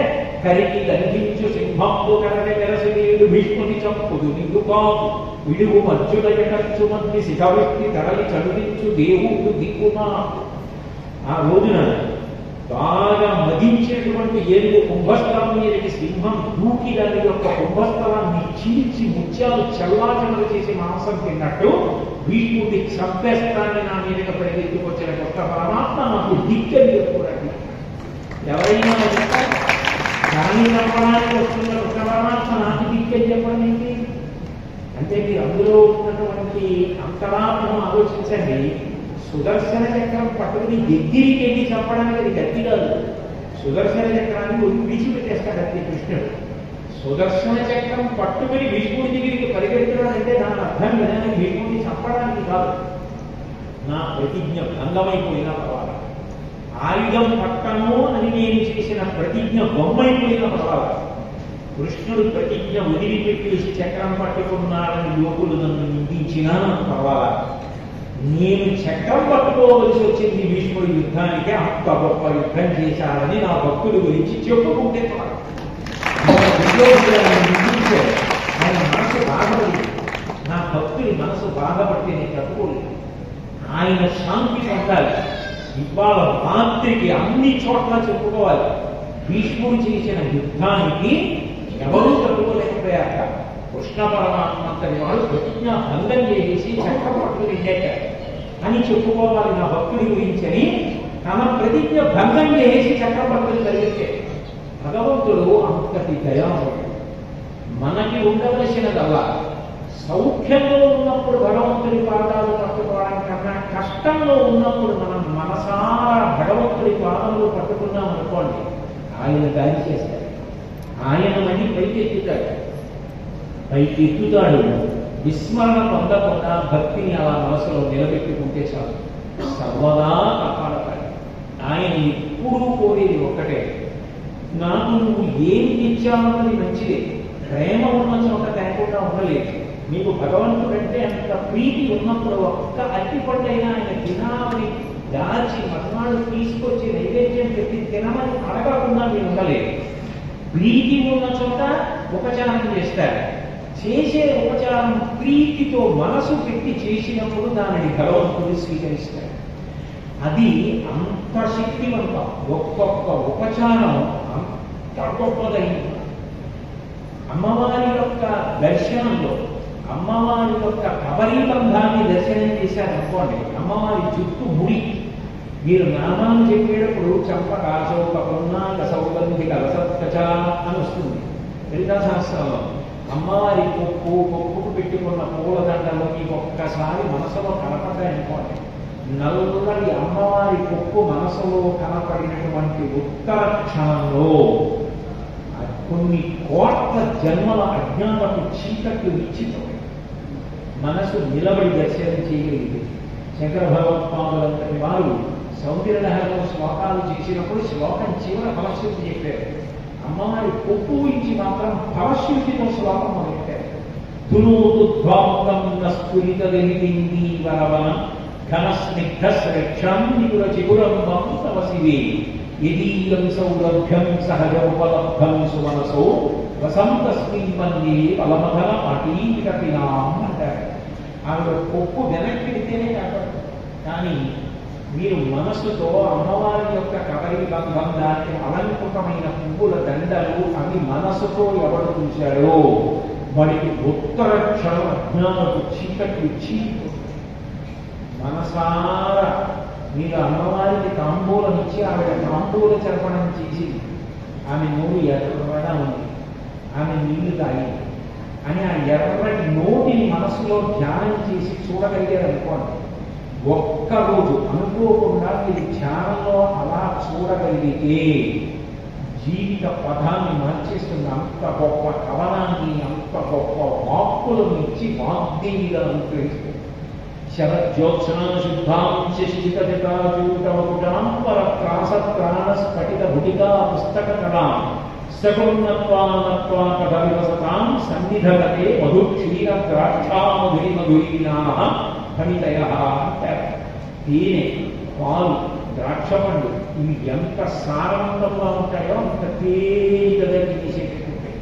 కరికి లంఘించు సింహంబు కరని వెరసినీయుడు భీష్ముని చంపుదు నిన్ను కాదు విడువు మధ్యుల ఎటచ్చు మంది శిఖవిష్టి తరలి చదువించు దేవుడు దిక్కుమా. ఆ రోజున బాగా మదించేటువంటి ఏనుగు కుంభస్థలం మీదకి సింహం దూకి దాని యొక్క కుంభస్థలాన్ని చీల్చి ముత్యాలు చల్లాచమలు చేసి మాంసం తిన్నట్టు భీష్ముడి చంపేస్తాన్ని నా మీదకి పరిగెత్తుకొచ్చిన కొత్త పరమాత్మ నాకు దిక్కని చెప్పుకోండి. ఎవరైనా దాన్ని నమ్మడానికి వస్తున్న కొత్త పరమాత్మ నాకు దిక్కని చెప్పడం ఏంటి అంటే మీరు అందులో ఉన్నటువంటి అంతరాత్మను ఆలోచించండి. సుదర్శన చక్రం పట్టుకుని దగ్గరికి వెళ్ళి చంపడానికి అది గట్టి కాదు. సుదర్శన చక్రాన్ని విడిచిపెట్టేస్తాడు అంతే కృష్ణుడు. సుదర్శన చక్రం పట్టుకుని భీష్ముడి దగ్గరికి పరిగెడుతున్నాడంటే దాని అర్థం విధానం భీష్ముడిని చంపడానికి కాదు. నా ప్రతిజ్ఞ భంగమైపోయిన పర్వాల, ఆయుధం పట్టను అని నేను చేసిన ప్రతిజ్ఞ బొమ్మైపోయిన పర్వాల, కృష్ణుడు ప్రతిజ్ఞ వదిలిపెట్టేసి చక్రం పట్టుకున్నాడని యువకులు నన్ను నిందించినా పర్వాలా, నేను చక్రం పట్టుకోవలసి వచ్చింది భీష్ముడి యుద్ధానికి, అంత గొప్ప యుద్ధం చేశాడని నా భక్తుడి గురించి చెప్పుకుంటే ఆయన మనసు బాధపడి నా భక్తుడి మనసు బాధపడితే నేను తట్టుకోలేదు. ఆయన శాంతి పొందాలి. ఇవాళ రాత్రికి అన్ని చోట్ల చెప్పుకోవాలి. భీష్ముడు చేసిన యుద్ధానికి ఎవరూ తట్టుకోలేకపోయాక కృష్ణ పరమాత్మ అంతటి వాడు ప్రతిజ్ఞ భంగం చేసి చక్రం పట్టుకుని వెళ్ళాక అని చెప్పుకోవాలి నా భక్తుడి గురించి అని తన ప్రతిజ్ఞ భంగం చేసి చక్రం పట్టుకుని కలిగితే భగవంతుడు అంతటి దయాళుడు. మనకి ఉండవలసినదల్లా సౌఖ్యంలో ఉన్నప్పుడు భగవంతుడి పాదాలు పట్టుకోవడం కన్నా కష్టంలో ఉన్నప్పుడు మనం మనసారా భగవంతుడి పాదములు పట్టుకున్నాం అనుకోండి, ఆయన దారి చేస్తాడు. ఆయన మళ్ళీ పైకెత్తుతాడు. విస్మరణ పొందకుండా భక్తిని అలా మనసులో నిలబెట్టుకుంటే చాలు, సర్వదా కాపాడతాడు. ఆయన ఎప్పుడూ కోరేది ఒక్కటే, నాకు నువ్వు ఏం ఇచ్చావన్నది మంచిదే, ప్రేమ ఉన్న చోట తేకుండా ఉండలేదు. నీకు భగవంతుడంటే అంత ప్రీతి ఉన్నప్పుడు ఒక్క అట్టిపండైనా ఆయన తినాలని దాచి మర్నాడు తీసుకొచ్చి నైవేద్యం పెట్టి తినమని అడగకుండా మీరు ఉండలేదు. ప్రీతి ఉన్న చోట ఉపచారం చేస్తారు. చేసే ఉపచారం ప్రీతితో మనసు పెట్టి చేసినప్పుడు దానిని భగవంతుడు స్వీకరిస్తాడు. అది అంత శక్తివంతం. ఒక్కొక్క ఉపచారం అంత గొప్పదైంది. అమ్మవారి యొక్క దర్శనంలో అమ్మవారి యొక్క కబరీబంధాన్ని దర్శనం చేశారనుకోండి, అమ్మవారి చుట్టూ ముడి. మీరు నామాన్ని చెప్పేటప్పుడు చంపకాశోక పున్నాక సౌగంధిక రసత్కచ అని వస్తుంది లలితా సహస్రంలో. అమ్మవారి కొప్పుకు పెట్టుకున్న పూలదండలో మీకు ఒక్కసారి మనసులో కనపడ్డాయనుకోండి, నల్లటి అమ్మవారి కొప్పు మనసులో కనపడినటువంటి ఉత్తర క్షణంలో కొన్ని కోట్ల జన్మల అజ్ఞానపు చీకట్లు విచ్చితం మనసు నిలబడి దర్శనం చేయగలిగింది. శంకర భగవత్పాదులంతటి వారు సౌందర్యలహరిలో శ్లోకాలు చేసినప్పుడు శ్లోకం చివర ఫలశ్రుతి చెప్పారు. అమ్మవారి కొప్పు గురించి మాత్రం ఫలశ్రుతితో శ్లోకం మొదలెట్టారు. ధునోదుద్వాంతం నస్ఫురితదెలిగింది వరవనం ఘనస్నిగ్ధ శ్రేక్షం నిగుర చిగురంబం తవ శివే యదీయం సౌరభ్యం సహజోపలబ్ధం సుమనసో వసంతస్మిన్ మన్యే బలమధన పాటీకపినాం అంటారు. ఆవిడ కొప్పు వెనక్కి వెళ్తేనే కాపాడు. కానీ మీరు మనసుతో అమ్మవారి యొక్క కబరి బంధం, దానికి అలంకృతమైన పువ్వుల దండలు అవి మనసుతో ఎవరు చూశాడో వాడికి ఉత్తర క్షణం అజ్ఞానపు చీకట్లు చీకు. మనసారా మీరు అమ్మవారికి తాంబూలం ఇచ్చి ఆవిడ తాంబూల చర్పణం చేసి ఆమె నోరు ఎర్రగా ఉంది, ఆమె నీళ్లు తాగింది అని ఆ ఎర్రటి నోటిని మనసులో ధ్యానం చేసి చూడగలిగారు అనుకోండి. ఒక్కరోజు అనుకోకుండా మీరు ధ్యానంలో అలా చూడగలిగితే జీవిత పదాన్ని మార్చేస్తుంది. అంత గొప్ప కవనాన్ని, అంత గొప్ప వాక్కులను ఇచ్చి వాగ్దేవిగా అనుగ్రహిస్తుంది. శరజ్యోత్సనా శుద్ధాంశితజటాజూటవకుటాం పరత్రాస ప్రాణ స్ఫటిత భుటికా పుస్తక కళాం సగుణత్వానత్వాకవివసతాం సన్నిధగతే మధుక్షీర ద్రాక్షామధురి మధురీనా ఫలితయ అంటారు. తేనె, పాలు, ద్రాక్ష పండు ఇవి ఎంత సారవంతంగా ఉంటాయో అంత తేలికగా తీసేటట్టుంటాయి.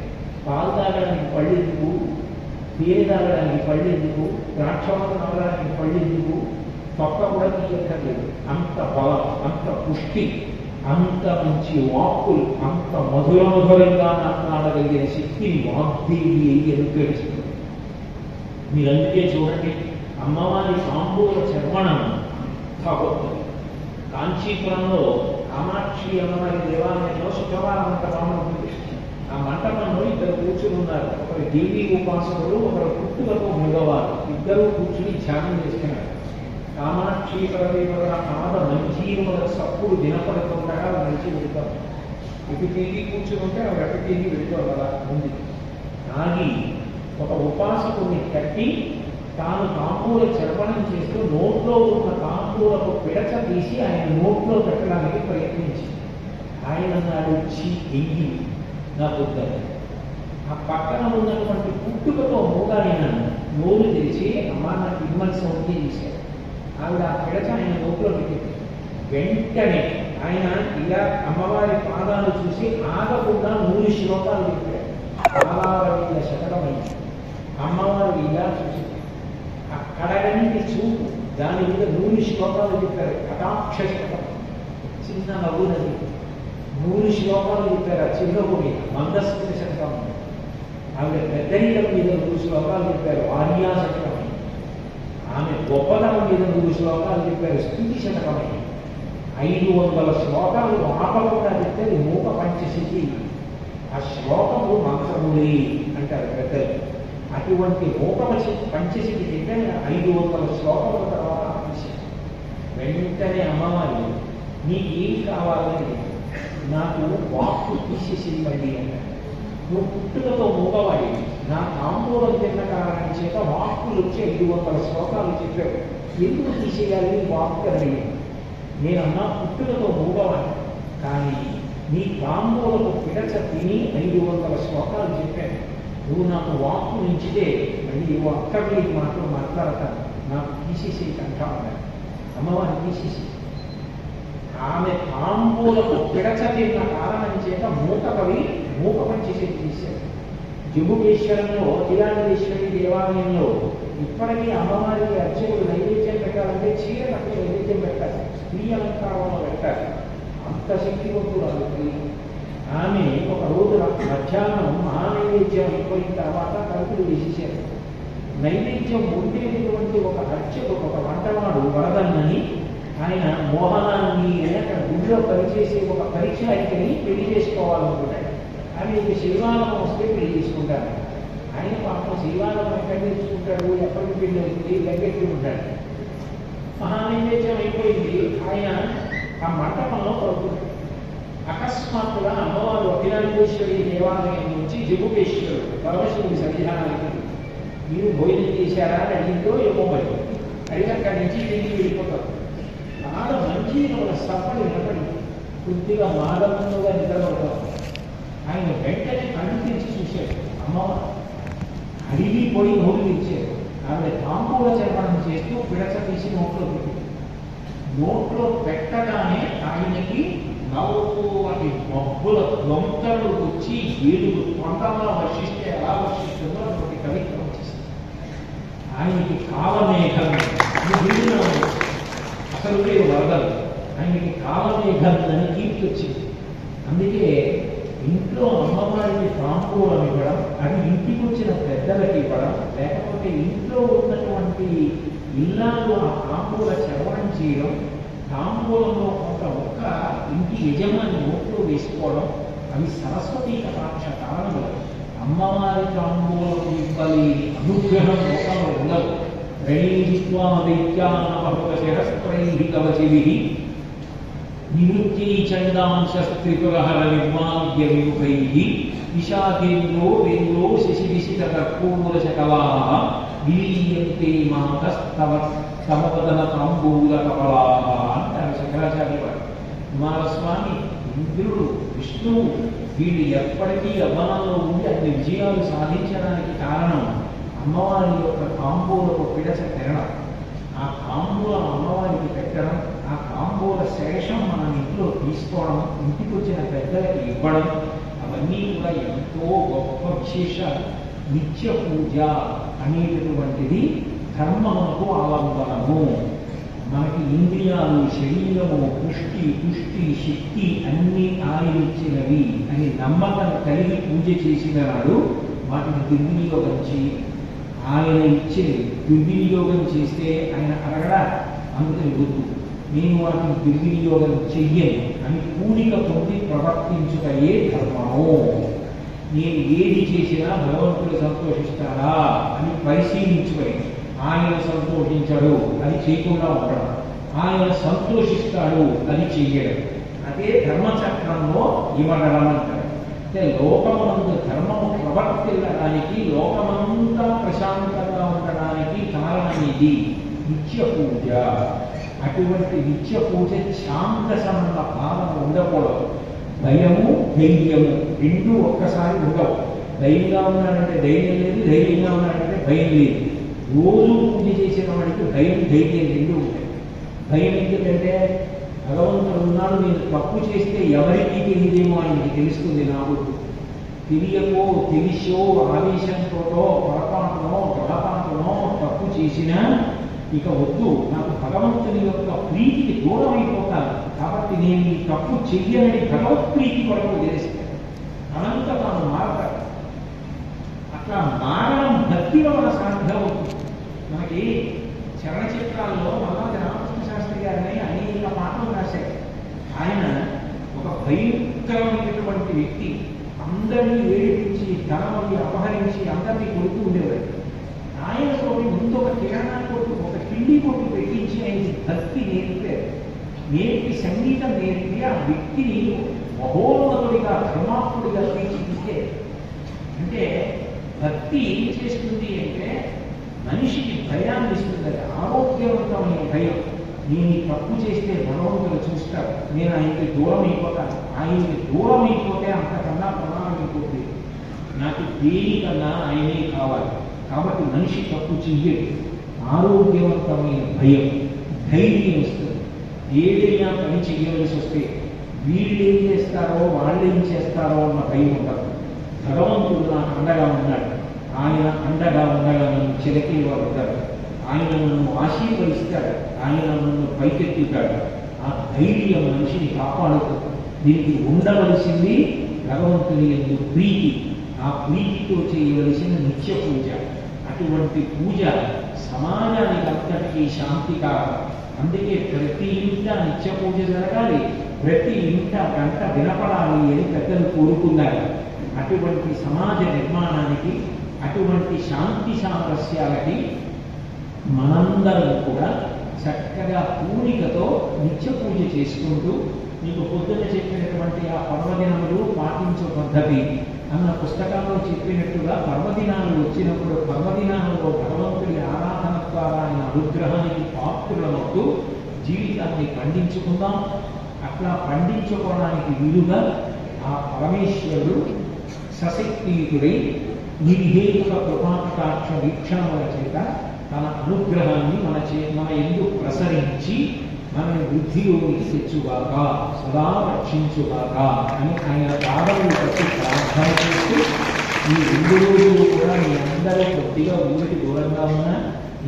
పాలు తాగడానికి పళ్ళు ఎందుకు, తేనె తాగడానికి పళ్ళు ఎందుకు, ద్రాక్ష పండు తాగడానికి పళ్ళు ఎందుకు, తొక్క కూడా తీయక్కర్లేదు. అంత బలం, అంత పుష్టి, అంత మంచి వాక్కులు, అంత మధురంగా మాట్లాడగలిగిన శక్తిని వాగ్దేవి అనుగ్రహిస్తుంది. మీరు అందుకే చూడండి, అమ్మవారి తాంబూల చర్వణం అంతా గొప్పది. కాంచీపురంలో కామాక్షి అమ్మవారి దేవాలయంలో శుక్రవారం మంటపం ఉంటుంది. ఆ మంటపంలో ఇద్దరు కూర్చుని ఉన్నారు. ఒకరు దేవీ ఉపాసకుడు, ఒకరు పుట్టుకతో మగవారు. ఇద్దరు కూర్చుని ధ్యానం చేస్తున్నారు. కామాక్షి పరదేవర పాద మంజీరుల సప్పుడు దినపడుతుండగా మంచి వెళ్తారు. ఇటు తిరిగి కూర్చుని ఉంటే ఆవిడ అటు తిరిగి వెళ్తారు కదా ఉంది. ఆగి ఒక ఉపాసకుడిని కట్టి తాను తాంబూల చర్వణం చేస్తూ నోట్లో ఉన్న తాంబూలకు పిడచ తీసి ఆయన నోట్లో పెట్టడానికి ప్రయత్నించింది. ఆయన నాడు వచ్చి ఎయ్యి నా బుద్ధని. ఆ పక్కన ఉన్నటువంటి పుట్టుకతో మూగాయన నోరు తెరిచి అమ్మ నాకు ఇమ్మని సౌండ్ చేశారు. ఆవిడ ఆ పిడచ ఆయన నోట్లో పెట్టింది. వెంటనే ఆయన ఇలా అమ్మవారి పాదాలు చూసి ఆగకుండా 100 శ్లోకాలు చెప్పారు. 60,000 శతకమైంది. అమ్మవారు ఇలా చూసి ఆ కడగంటి చూపు దాని మీద 100 శ్లోకాలు చెప్పారు. కటాక్ష శతకం చిన్న నవ్వునది 100 శ్లోకాలు చెప్పారు. ఆ చిరునవ్వు మీద మందస్కృతి శతకం. ఆవిడ పెద్దరికం మీద 100 శ్లోకాలు చెప్పారు. ఆర్యా శతకం. ఆమె గొప్పతనం మీద 100 శ్లోకాలు చెప్పారు. స్థుతి శతకమైంది. 500 శ్లోకాలు ఆపకుండా చెప్తే మూక పంచశతి. ఆ శ్లోకము మంత్రములి అంటారు పెద్దలు. అటువంటి మూక పంచశతి చెప్పే 500 శ్లోకముల తర్వాత ఆపేశారు. వెంటనే అమ్మవారు నీకు ఏం కావాలని నాకు వాక్కు తీసేసిందండి అన్నారు. నువ్వు పుట్టుకతో మూగవాడి నా తాంబూలం తిన్న కారణం చేత వాక్కులు వచ్చి 500 శ్లోకాలు చెప్పావు. ఎందుకు తీసేయాలి వాక్కు అని నేనన్నా పుట్టుకతో మూగవాడి, కానీ నీ తాంబూలకు పిడచ తిని 500 శ్లోకాలు చెప్పాను. నువ్వు నాకు వాక్కు నుంచితే మళ్ళీ ఒక్కడి మాటలు మాట్లాడతాను, నాకు తీసేసి కంటాను. అమ్మవారిని తీసేసి ఆమె తాంబూలకు పిడచ తిన్న కారణం చేత మూకపడి మూక పంచేసి తీశారు. జంబుకేశ్వరంలో తిలాండేశ్వరి దేవాలయంలో ఇప్పటికీ అమ్మవారికి అర్చకులు నైవేద్యం పెట్టాలంటే చీర కట్టి నైవేద్యం పెట్టాలి, స్త్రీ అలంకారంలో పెట్టాలి. అంత శక్తివంతుడు ఆమె. ఆమె ఒక రోజు మధ్యాహ్నం మహానైవేద్యం అయిపోయిన తర్వాత కలుపులు వేసేసారు. నైవేద్యం ఉండేటటువంటి ఒక అర్చకుడు, ఒక వంటవాడు వరదన్నని ఆయన మోహనాన్ని అక్కడ గుడిలో పనిచేసే ఒక పరీక్షాయికని పెళ్లి చేసుకోవాలనుకుంటాడు. ఆమె శివాలయం వస్తే పెళ్లి చేసుకుంటారు. ఆయన పాపం శివాలయం ఎక్కడ తెచ్చుకుంటాడు, ఎప్పటికి పెళ్లి అవుతుంది, దగ్గరికి ఉంటాడు. మహానైవేద్యం అయిపోయింది. ఆయన ఆ మంటపంలో పడుకుంటాడు. అకస్మాత్తుగా అమ్మవారు అఖిలాండేశ్వరి దేవాలయం నుంచి జంబుకేశ్వరుడు పరమశివుడి సన్నిధానానికి మీరు భోజనం చేశారా అని అడిగిందో ఏమో మరి అడిగి అక్కడి నుంచి తిరిగి వెళ్ళిపోతారు. చాలా మంచి సప్పటి వినపడి కొద్దిగా మాదముగా నిద్రపడతారు. ఆయన వెంటనే కళ్ళు తెరిచి చూశాడు. అమ్మవారు అడిగి పొడి నోరు తెచ్చారు. ఆవిడ తాంబూల చర్వణం చేస్తూ పిడచ తీసి నోట్లో పెట్టింది. నోట్లో పెట్టగానే ఆయనకి నవ్వుటి మబ్బుల దొంతలు వచ్చి ఏడుగు కొండలా వర్షిస్తే ఎలా వర్షిస్తుందో అటువంటి కవిత్వం వచ్చేసింది. ఆయనకి కాలమేఘం అసలు లేదు వరదలు, ఆయనకి కాలమేఘం అని కీర్తి వచ్చింది. అందుకే ఇంట్లో అమ్మవారికి తాంబూలం ఇవ్వడం, అది ఇంటికి వచ్చిన పెద్దలకి ఇవ్వడం, లేకపోతే ఇంట్లో ఉన్నటువంటి ఇల్లాలు ఆ తాంబూల చర్వణం చేయడం, తాంబూలంలో కొంత ఒక్క ఇంటి యజమాని నోట్లో వేసుకోవడం, అవి సరస్వతీ కటాక్ష కారణములు. అమ్మవారి తాంబూలం ఇవ్వలేని అనుగ్రహం లోకంలో ఉండదు. రైత్యానమృతశిరస్త్రైహికవచిభిః నివృత్తి చందాంశస్త్రిపురహర నిర్మాల్య విముఖైః విశాఖేంద్రో వేంద్రో శశివిశిత కర్పూరశకలాః విలీయంతే మాతస్తవ సమవదన తాంబూల కపలాః అంటారు శంకరాచార్య వారు. కుమారస్వామి ఇంద్రుడు, విష్ణువు వీళ్ళు ఎప్పటికీ యవ్వనంలో ఉండి అన్ని విజయాలు సాధించడానికి కారణం అమ్మవారి యొక్క కాంబోలకు పిడచ తినడం, ఆ కాంబోల అమ్మవారికి పెట్టడం, ఆ కాంబోల శేషం మనం ఇంట్లో తీసుకోవడం, ఇంటికి వచ్చిన పెద్దలకి ఇవ్వడం, అవన్నీ కూడా ఎంతో గొప్ప విశేషాలు. నిత్య పూజ అనేటటువంటిది ధర్మమునకు ఆలంబనము. మనకి ఇంద్రియాలు, శరీరము, పుష్టి శక్తి అన్నీ ఆయన ఇచ్చినవి అని నమ్మకం కలిగి పూజ చేసిన నాడు వాటిని దుర్వినియోగం చేయి. ఆయన ఇచ్చేది దుర్వినియోగం చేస్తే ఆయన అడగడా, అందుకని వద్దు, నేను వాటిని దుర్వినియోగం చెయ్యను అని పూనిక పొంది ప్రవర్తించుటయే ధర్మము. నేను ఏది చేసినా భగవంతుడు సంతోషిస్తాడా అని పరిశీలించుకొని ఆయన సంతోషించడు అది చేయకుండా ఉండడం, ఆయన సంతోషిస్తాడు అది చెయ్యడం, అదే ధర్మచక్రంలో ఇవ్వడం అంటారు. అంటే లోకమునందు ధర్మము ప్రవర్తిల్లడానికి, లోకమంతా ప్రశాంతంగా ఉండడానికి కారణం ఇది నిత్య పూజ. అటువంటి నిత్య పూజ శాంతసమన్న భావన ఉండకూడదు. భయము ధైర్యము రెండు ఒక్కసారి ఉండవు. ధైర్యంగా ఉన్నాడంటే ధైర్యం లేదు, ధైర్యంగా ఉన్నాడంటే భయం లేదు. రోజు పూజ చేసిన వాడికి భయం ధైర్యం రెండు ఉంటాయి. భయం ఎందుకంటే భగవంతుడు ఉన్నాడు, నేను తప్పు చేస్తే ఎవరికీ తెలియదేమో ఆయనకి తెలుస్తుంది. నాకు తెలియకో తెలిసో ఆవేశంతోటో పొరపాటునో పొరపాటునో తప్పు చేసినా ఇక వద్దు, నాకు భగవంతుని యొక్క ప్రీతికి దూరం అయిపోతాను, కాబట్టి నేను ఈ తప్పు చెయ్యనని భగవత్ప్రీతి కొరకు చేస్తాను. అనంత తాను మారతాడు. అట్లా మారడం భక్తిలో మన సాధ్యమవుతుంది. మనకి చలనచిత్రాల్లో మల్లాది రామకృష్ణ శాస్త్రి గారిని అనేక పాటలు రాశారు. ఆయన ఒక భయంకరమైనటువంటి వ్యక్తి, అందరినీ ఏడిపించి ధనమని అపహరించి అందరినీ కొడుతూ ఉండేవాడు. ఆయనతో ముందు ఒక కిరాణా కొట్టు, ఒక కిండి కొట్టు పెట్టించి ఆయనకి భక్తి నేర్పారు. నేర్పి సంగీతం నేర్పి ఆ వ్యక్తిని మహోన్నతుడిగా ధర్మాత్ముడిగా తీర్చిదిద్దే. అంటే భక్తి ఏం చేస్తుంది అంటే మనిషికి భయాన్ని ఇస్తుంది. అది ఆరోగ్యవంతమైన భయం. నేను ఈ తప్పు చేస్తే భగవంతుడు చూస్తాడు, నేను ఆయనకి దూరం అయిపోతాను, ఆయనకి దూరం అయిపోతే అంతకన్నా ప్రమాదం అయిపోతుంది, నాకు దేనికన్నా ఆయనే కావాలి. కాబట్టి మనిషి తప్పు చెయ్యడు. ఆరోగ్యవంతమైన భయం, ధైర్యం ఇస్తుంది. ఏదైనా పని చెయ్యవలసి వస్తే వీళ్ళు ఏం చేస్తారో వాళ్ళు ఏం చేస్తారో అన్న భయం ఉండదు. భగవంతుడు నాకు అండగా ఉన్నాడు, ఆయన అండగా ఉండగా నన్ను చిరకేవాడు ఉంటాడు, ఆయన నన్ను ఆశీర్వదిస్తాడు, ఆయన నన్ను పైకెత్తుతాడు. ఆ ధైర్యం మనిషిని కాపాడుతుంది. దీనికి ఉండవలసింది భగవంతుని యందు ప్రీతి. ఆ ప్రీతితో చేయవలసిన నిత్య పూజ. అటువంటి పూజ సమాజానికి అంతటికీ శాంతి కావాలి. అందుకే ప్రతి ఇంట నిత్య పూజ జరగాలి, ప్రతి ఇంట గంట వినపడాలి అని పెద్దలు కోరుకున్నారు. అటువంటి సమాజ నిర్మాణానికి, అటువంటి శాంతి సామరస్యాలకి మనందరం కూడా చక్కగా పూనికతో నిత్య పూజ చేసుకుంటూ, మీకు పొద్దున చెప్పినటువంటి ఆ పర్వదినములు పాటించే పద్ధతి అన్న పుస్తకంలో చెప్పినట్టుగా పర్వదినాలు వచ్చినప్పుడు పర్వదినాలలో భగవంతుడి ఆరాధన ద్వారా ఆయన అనుగ్రహానికి పాత్రులమవుతూ జీవితాన్ని పండించుకుందాం. అట్లా పండించుకోవడానికి వీలుగా ఆ పరమేశ్వరుడు సశక్తియుతుడై నిర్హేతుక కృపాకటాక్ష వీక్షణముల చేత తన అనుగ్రహాన్ని మన యందు ప్రసరించి మనని వృద్ధిలోనికి తెచ్చుగాక, సదా రక్షించుగాక అని ఆయన పాదములు పట్టి ప్రార్థన చేస్తూ, ఈ 2 రోజులు కూడా మీ అందరూ కొద్దిగా ఊరికి దూరంగా ఉన్నా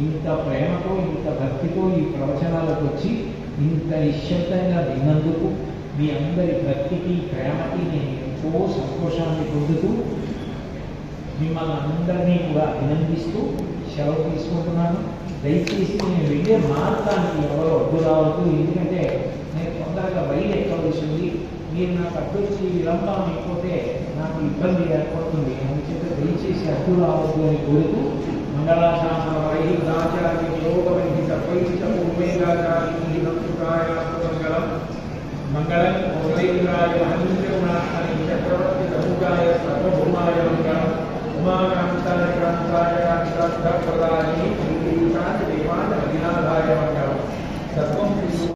ఇంత ప్రేమతో ఇంత భక్తితో ఈ ప్రవచనాలకు వచ్చి ఇంత నిశ్శబ్దంగా విన్నందుకు మీ అందరి భక్తికి ప్రేమకి నేను ఎంతో సంతోషాన్ని పొందుతూ మిమ్మల్ని అందరినీ కూడా అభినందిస్తూ సెలవు తీసుకుంటున్నాను. దయచేసి నేను వెళ్ళే మార్గానికి ఎవరో అడ్డు రావద్దు, ఎందుకంటే నేను తొందరగా రైలు ఎక్కవలసి ఉంది. మీరు నాకు అడ్డొచ్చి విలంబం అయిపోతే నాకు ఇబ్బంది ఏర్పడుతుంది. అందుచేత దయచేసి అడ్డు రావద్దు అని కోరుతూ మంగళాశాసన వైహితాచార్య యోగవైహిత వైహిత పూర్వేదాచార్య మంగళం ఉదయరాయ మహేంద్రనాథాయ చక్రవర్తి రఘుగాయ సర్వభౌమాయ మంగళం ఉమాకాంతాయ కాంతాయ కాంతార్థప్రదాయ దేవాయ మంగళం సర్వం